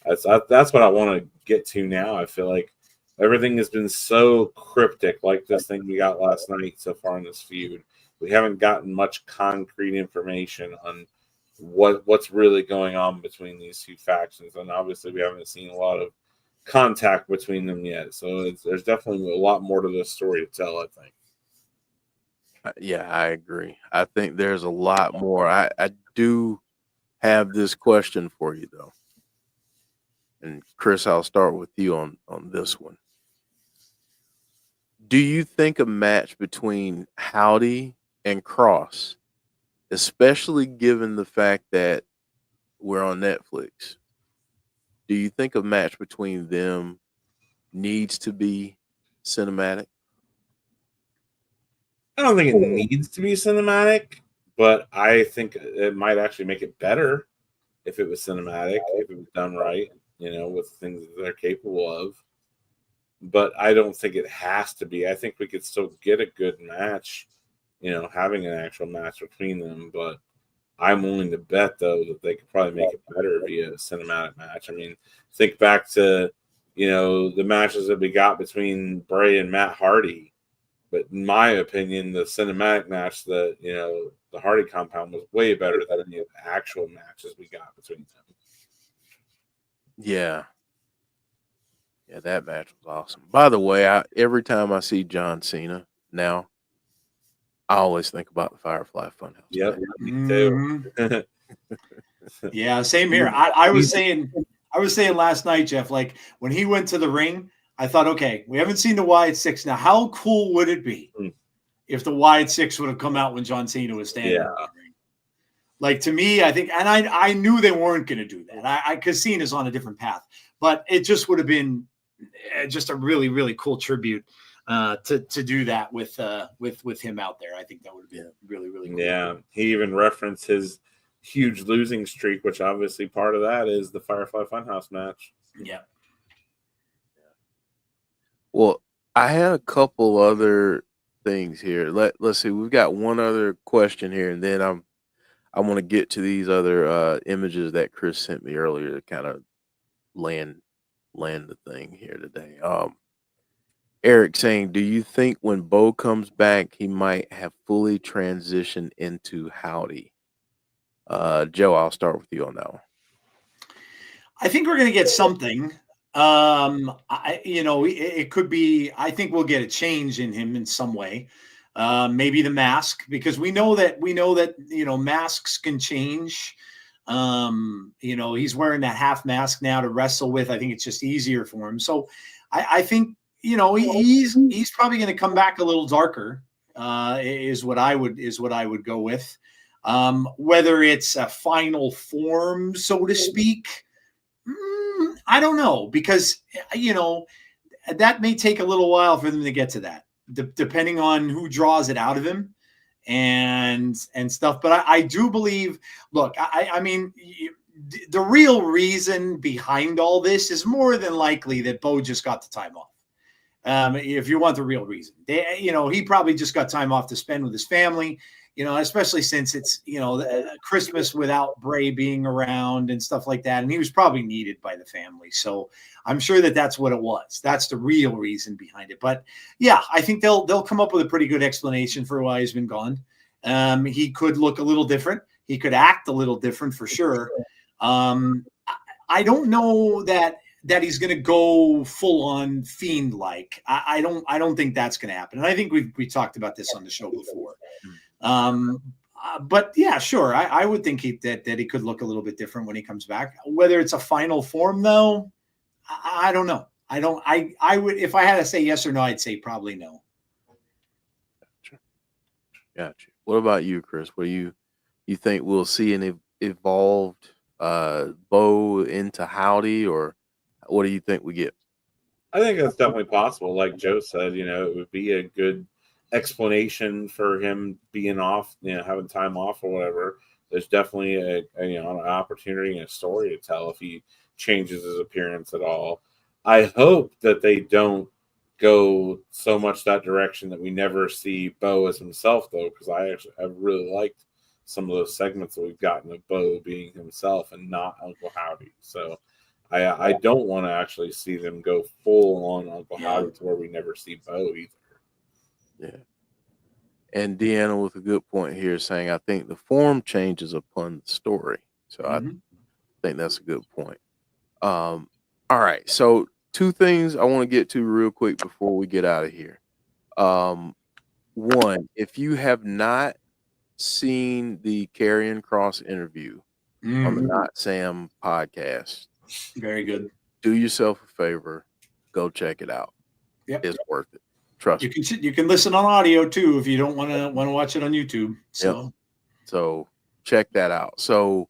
That's what I want to get to now. I feel like everything has been so cryptic, like this thing we got last night so far in this feud. We haven't gotten much concrete information on what's really going on between these two factions, and obviously we haven't seen a lot of contact between them yet. So there's definitely a lot more to this story to tell, I think. Yeah, I agree. I think there's a lot more. I do have this question for you though. And Chris, I'll start with you on this one. Do you think a match between Howdy and Cross, especially given the fact that we're on Netflix, do you think a match between them needs to be cinematic? I don't think it needs to be cinematic, but I think it might actually make it better if it was cinematic, if it was done right, with things that they're capable of. But I don't think it has to be. I think we could still get a good match, having an actual match between them. But I'm willing to bet, though, that they could probably make it better via a cinematic match. I mean, think back to the matches that we got between Bray and Matt Hardy. But in my opinion, the cinematic match that, the Hardy compound was way better than any of the actual matches we got between them. Yeah. Yeah, that match was awesome. By the way, every time I see John Cena now, I always think about the Firefly Funhouse. Yep, me too. Yeah, same here. I was saying last night, Jeff, like when he went to the ring, I thought, okay, we haven't seen the Wyatt Sicks now. How cool would it be if the Wyatt Sicks would have come out when John Cena was standing in the ring? Like, to me, I think, and I knew they weren't going to do that. Because Cena's on a different path, but it just would have been just a really, really cool tribute to do that with him out there. I think that would have been really, really cool. Yeah, he even referenced his huge losing streak, which obviously part of that is the Firefly Funhouse match. Yeah. Well, I had a couple other things here. Let's see. We've got one other question here, and then I want to get to these other images that Chris sent me earlier to kind of land the thing here today. Eric saying, do you think when Bo comes back, he might have fully transitioned into Howdy? Joe, I'll start with you on that one. I think we're going to get something. It could be. I think we'll get a change in him in some way. Maybe the mask, because we know that masks can change. He's wearing that half mask now to wrestle with. I think it's just easier for him. So I think he's probably going to come back a little darker. Is what I would go with. Whether it's a final form, so to speak, I don't know, because that may take a little while for them to get to that, depending on who draws it out of him and stuff. But I do believe. Look, I mean, the real reason behind all this is more than likely that Bo just got the time off. If you want the real reason, he probably just got time off to spend with his family. Especially since it's, Christmas without Bray being around and stuff like that. And he was probably needed by the family. So I'm sure that that's what it was. That's the real reason behind it. But yeah, I think they'll come up with a pretty good explanation for why he's been gone. He could look a little different. He could act a little different for sure. I don't know that he's going to go full on Fiend-like. I don't think that's going to happen. And I think we talked about this on the show before. But yeah, sure. I would think that he could look a little bit different when he comes back. Whether it's a final form, though, I don't know. I would, if I had to say yes or no, I'd say probably no. Gotcha. What about you, Chris? What do you think we'll see an evolved Bo into Howdy, or what do you think we get? I think that's definitely possible. Like Joe said, it would be a good explanation for him being off, having time off or whatever. There's definitely an opportunity and a story to tell if he changes his appearance at all. I hope that they don't go so much that direction that we never see Bo as himself, though, because I really liked some of those segments that we've gotten of Bo being himself and not Uncle Howdy. So I don't want to actually see them go full on Uncle Howdy to where we never see Bo either. Yeah. And Deanna with a good point here saying, I think the form changes upon the story. So I think that's a good point. All right. So 2 things I want to get to real quick before we get out of here. One, if you have not seen the Karrion Kross interview on the Not Sam podcast, very good. Do yourself a favor, go check it out. Yep. It's worth it. Trust me. You can listen on audio too if you don't want to watch it on YouTube. So check that out. So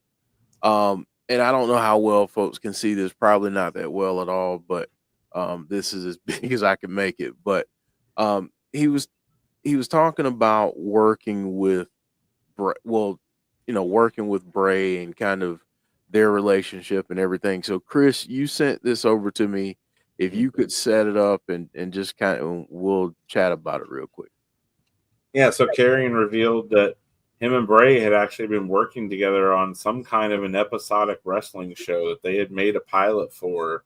and I don't know how well folks can see this, probably not that well at all, but this is as big as I can make it. But he was talking about working with working with Bray and kind of their relationship and everything. So Chris, you sent this over to me. If you could set it up and just kind of, we'll chat about it real quick. Yeah, so Karrion revealed that him and Bray had actually been working together on some kind of an episodic wrestling show that they had made a pilot for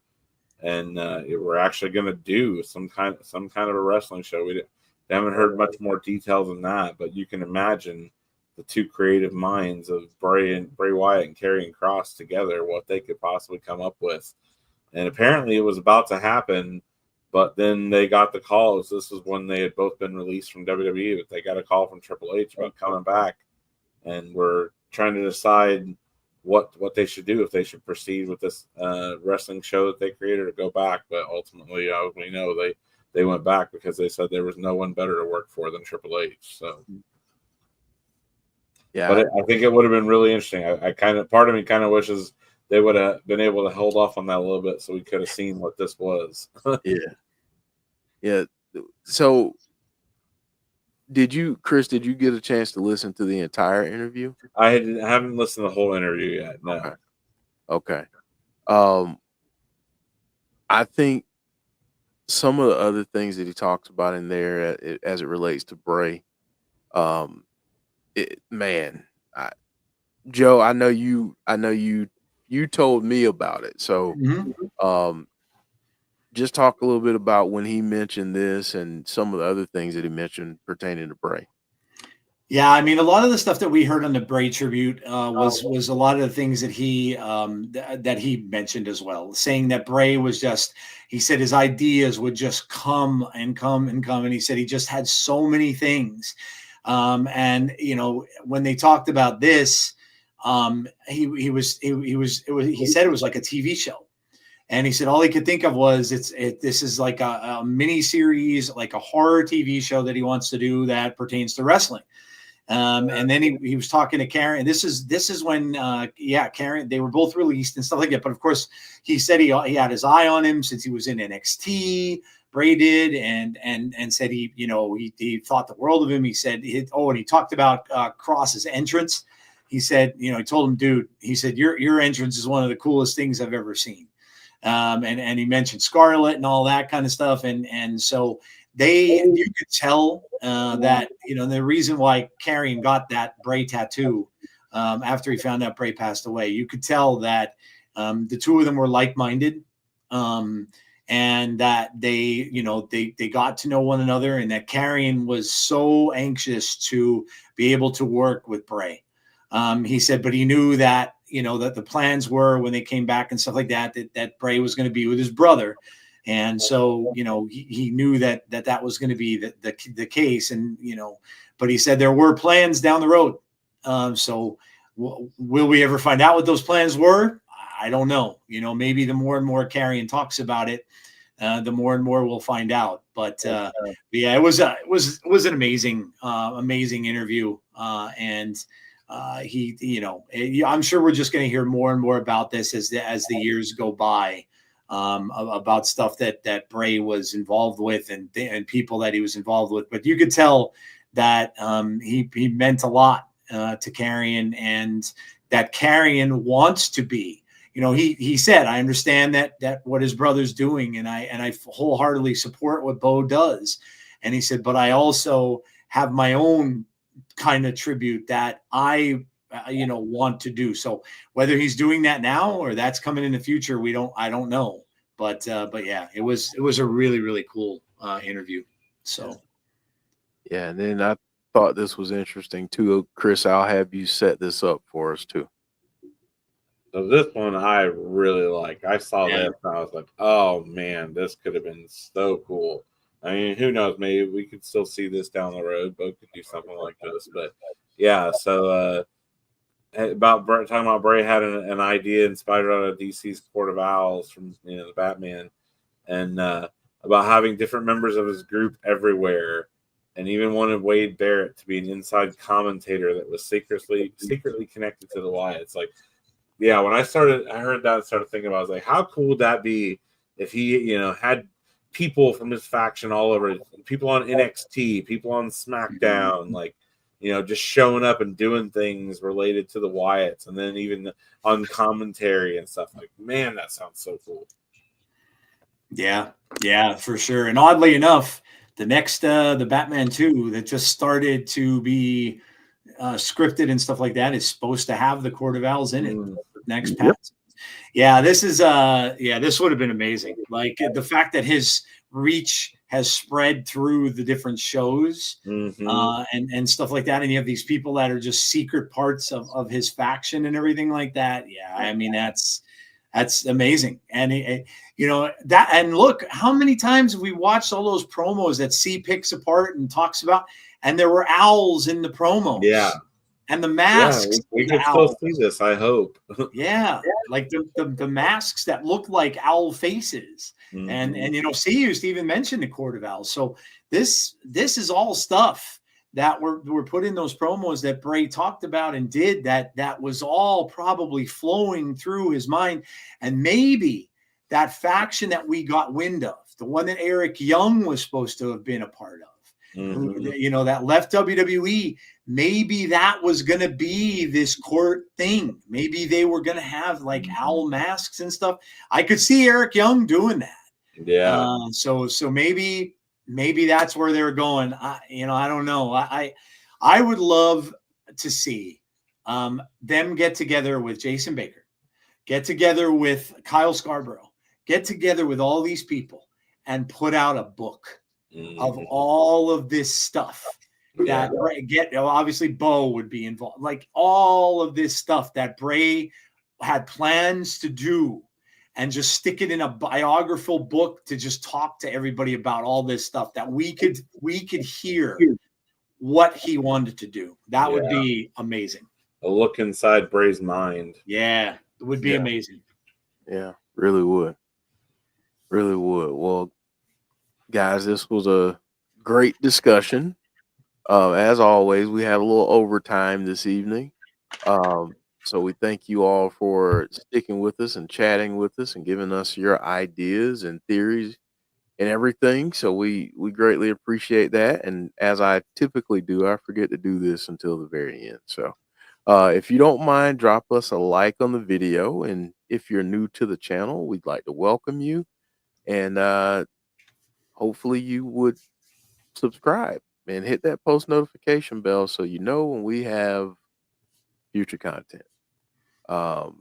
and we're actually going to do some kind of a wrestling show. We haven't heard much more detail than that, but you can imagine the two creative minds of Bray Wyatt and Karrion Kross together, what they could possibly come up with. And apparently it was about to happen, but then they got the calls. This is when they had both been released from WWE, but they got a call from Triple H about coming back, and we're trying to decide what they should do, if they should proceed with this wrestling show that they created or go back. But ultimately, we know they went back because they said there was no one better to work for than Triple H. So, yeah, but I think it would have been really interesting. Part of me kind of wishes they would have been able to hold off on that a little bit so we could have seen what this was. Yeah. So Chris, did you get a chance to listen to the entire interview? I haven't listened to the whole interview yet. No. Okay. I think some of the other things that he talks about in there as it relates to Bray, Joe, I know you told me about it. So, just talk a little bit about when he mentioned this and some of the other things that he mentioned pertaining to Bray. Yeah, I mean, a lot of the stuff that we heard on the Bray tribute was a lot of the things that he mentioned as well, saying that Bray was he said his ideas would just come and come and come, and he said he just had so many things, and when they talked about this, he said it was like a TV show. And he said all he could think of was this is like a mini series, like a horror TV show that he wants to do that pertains to wrestling. And then he was talking to Karrion. This is when Karrion, they were both released and stuff like that. But of course, he said he had his eye on him since he was in NXT. Bray did, and said he thought the world of him. He said and he talked about Kross's entrance. He said he told him, dude, he said your entrance is one of the coolest things I've ever seen. And he mentioned Scarlett and all that kind of stuff. And so you could tell that, the reason why Karrion got that Bray tattoo after he found out Bray passed away, you could tell that the two of them were like-minded, and that they got to know one another, and that Karrion was so anxious to be able to work with Bray. He said, but he knew that, that the plans were when they came back and stuff like that Bray was going to be with his brother. And so, he knew that was going to be the case. And, but he said there were plans down the road. So will we ever find out what those plans were? I don't know. Maybe the more and more Karrion talks about it, the more and more we'll find out. But yeah, it was an amazing interview. And I'm sure we're just going to hear more and more about this as the years go by, about stuff that Bray was involved with and people that he was involved with. But you could tell that he meant a lot to Karrion, and that Karrion wants to be. He said, I understand that what his brother's doing, and I wholeheartedly support what Bo does. And he said, but I also have my own kind of tribute that I want to do. So whether he's doing that now or that's coming in the future, I don't know. But yeah, it was a really, really cool interview. So yeah, and then I thought this was interesting too. Chris, I'll have you set this up for us too. So this one I really like. I saw this and I was like, oh man, this could have been so cool. I mean, who knows? Maybe we could still see this down the road. Bo could do something like this. But yeah, so talking about Bray had an idea inspired out of DC's Court of Owls from the Batman, and about having different members of his group everywhere, and even wanted Wade Barrett to be an inside commentator that was secretly connected to the Wyatts. Like, yeah, when I heard that and started thinking about it, I was like, how cool would that be if he had people from his faction all over, people on NXT, people on SmackDown, like, just showing up and doing things related to the Wyatts, and then even on commentary and stuff. Like, man, that sounds so cool. Yeah, for sure. And oddly enough, the next the Batman 2 that just started to be scripted and stuff like that is supposed to have the Court of Owls in it. Next pass. Yeah, this would have been amazing. Like the fact that his reach has spread through the different shows and stuff like that. And you have these people that are just secret parts of his faction and everything like that. Yeah, I mean that's amazing. And that, and look how many times we watched all those promos that C picks apart and talks about, and there were owls in the promos. Yeah. And the masks. Yeah, we can still see this, I hope. Yeah, like the masks that look like owl faces. And C used to even mention the Court of Owls. So this is all stuff that were put in those promos that Bray talked about and did that was all probably flowing through his mind. And maybe that faction that we got wind of, the one that Eric Young was supposed to have been a part of, that left WWE, maybe that was going to be this court thing. Maybe they were going to have like owl masks and stuff. I could see Eric Young doing that. Yeah. So maybe that's where they're going. I don't know. I would love to see them get together with Jason Baker, get together with Kyle Scarborough, get together with all these people and put out a book of all of this stuff that obviously Bo would be involved, like all of this stuff that Bray had plans to do, and just stick it in a biographical book to just talk to everybody about all this stuff that we could hear what he wanted to do. That would be amazing. A look inside Bray's mind. Yeah, it would be amazing. Yeah, really would. Really would. Well, guys, this was a great discussion. As always, we had a little overtime this evening. So we thank you all for sticking with us and chatting with us and giving us your ideas and theories and everything. So we greatly appreciate that. And as I typically do, I forget to do this until the very end. So if you don't mind, drop us a like on the video. And if you're new to the channel, we'd like to welcome you. And hopefully you would subscribe and hit that post notification bell so you know when we have future content. All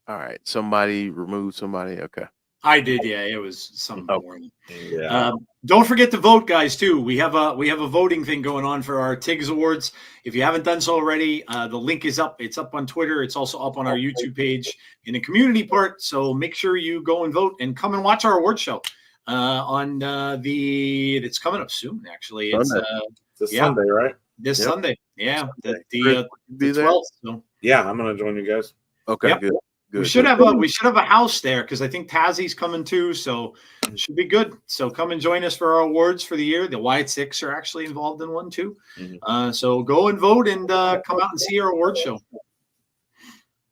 right, somebody removed somebody. Okay, I did. Yeah, it was some morning. Yeah. Don't forget to vote, guys. Too. We have a voting thing going on for our TIGS Awards. If you haven't done so already, the link is up. It's up on Twitter. It's also up on our YouTube page in the community part. So make sure you go and vote and come and watch our award show it's coming up soon. Actually, It's Sunday, right? This Sunday. Yeah, Sunday. the 12th. So. Yeah, I'm gonna join you guys. Okay, good. We should have a house there because I think Tazzie's coming too, so it should be good. So come and join us for our awards for the year. The Wyatt Sicks are actually involved in one too. So go and vote and come out and see our award show.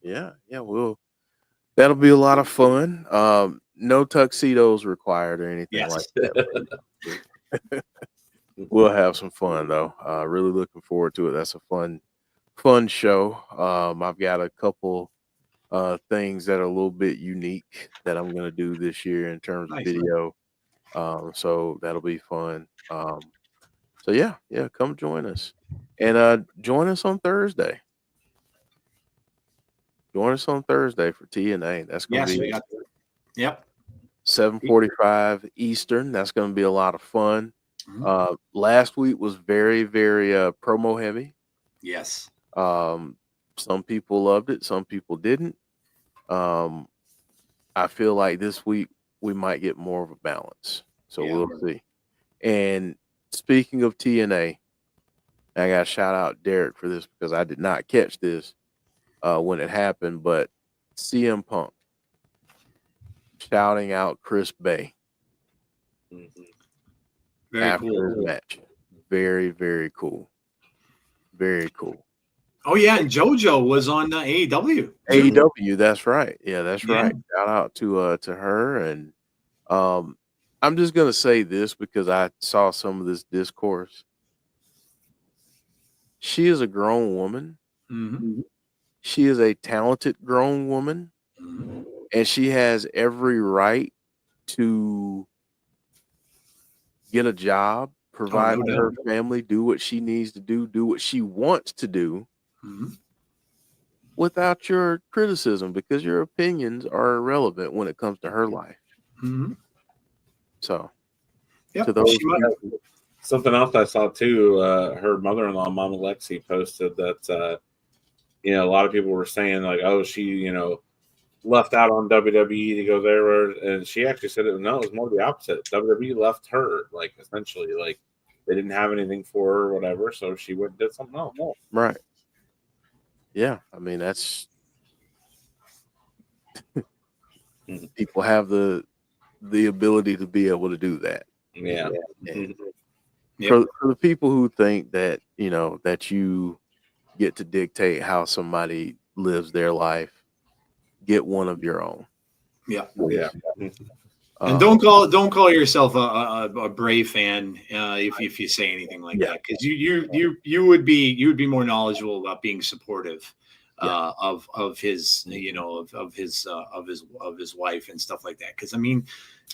Yeah, that'll be a lot of fun. No tuxedos required or anything like that. We'll have some fun though. Really looking forward to it. That's a fun show. I've got a couple things that are a little bit unique that I'm going to do this year in terms of video. So that'll be fun. So yeah, come join us. And join us on Thursday. Join us on Thursday for TNA. That's going to be 7:45 Eastern. That's going to be a lot of fun. Last week was very, very promo heavy. Yes. Some people loved it. Some people didn't. I feel like this week we might get more of a balance. So we'll see. And speaking of TNA, I got to shout out Derek for this because I did not catch this when it happened, but CM Punk shouting out Chris Bay after his match. Very, very cool. Very cool. Oh yeah, and JoJo was on AEW. AEW, that's right. Yeah, that's right. Shout out to her, and I'm just gonna say this because I saw some of this discourse. She is a grown woman. She is a talented grown woman, and she has every right to get a job, provide for her family, do what she needs to do what she wants to do. without your criticism, because your opinions are irrelevant when it comes to her life. Mhm. So, Yeah, to those she might. Something else I saw too, her mother-in-law, Mama Lexi, posted that a lot of people were saying like, oh, she left out on WWE to go there, and she actually said it was more the opposite. WWE left her, like essentially, like they didn't have anything for her or whatever, so she went and did something else. right. Yeah, I mean that's people have the ability to be able to do that. Yeah. And Yep. for the people who think that that you get to dictate how somebody lives their life, get one of your own. Yeah. Yeah. And don't call yourself a Brave fan if you say anything like that, because you would be more knowledgeable about being supportive of his of his wife and stuff like that. Because I mean,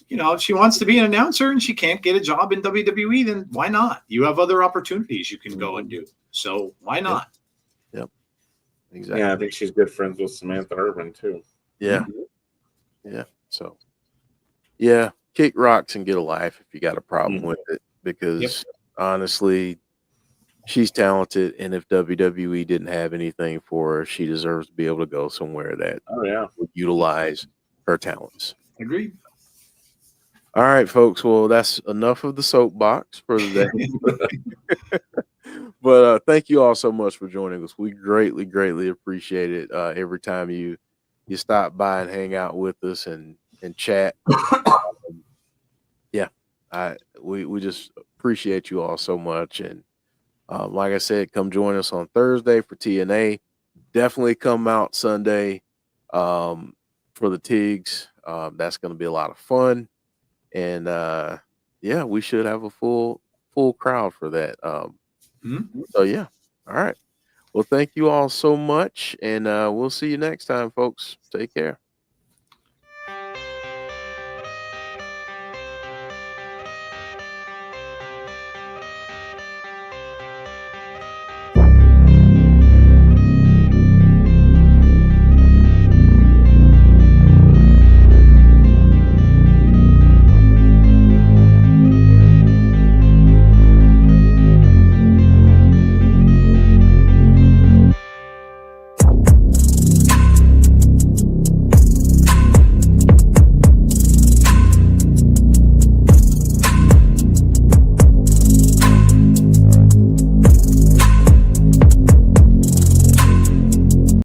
if she wants to be an announcer and she can't get a job in WWE, then why not? You have other opportunities you can go and do. So why not? Yep. Exactly. Yeah, I think she's good friends with Samantha Urban too. Yeah. Yeah. So. Yeah, kick rocks and get a life if you got a problem with it, because honestly, she's talented, and if WWE didn't have anything for her, she deserves to be able to go somewhere that would utilize her talents. Agreed. All right, folks. Well, that's enough of the soapbox for the day. But thank you all so much for joining us. We greatly, greatly appreciate it. Every time you stop by and hang out with us and chat. We just appreciate you all so much. And like I said, come join us on Thursday for TNA. Definitely come out Sunday for the Tigs. That's going to be a lot of fun. And we should have a full crowd for that. So yeah. All right. Well, thank you all so much. And we'll see you next time, folks. Take care.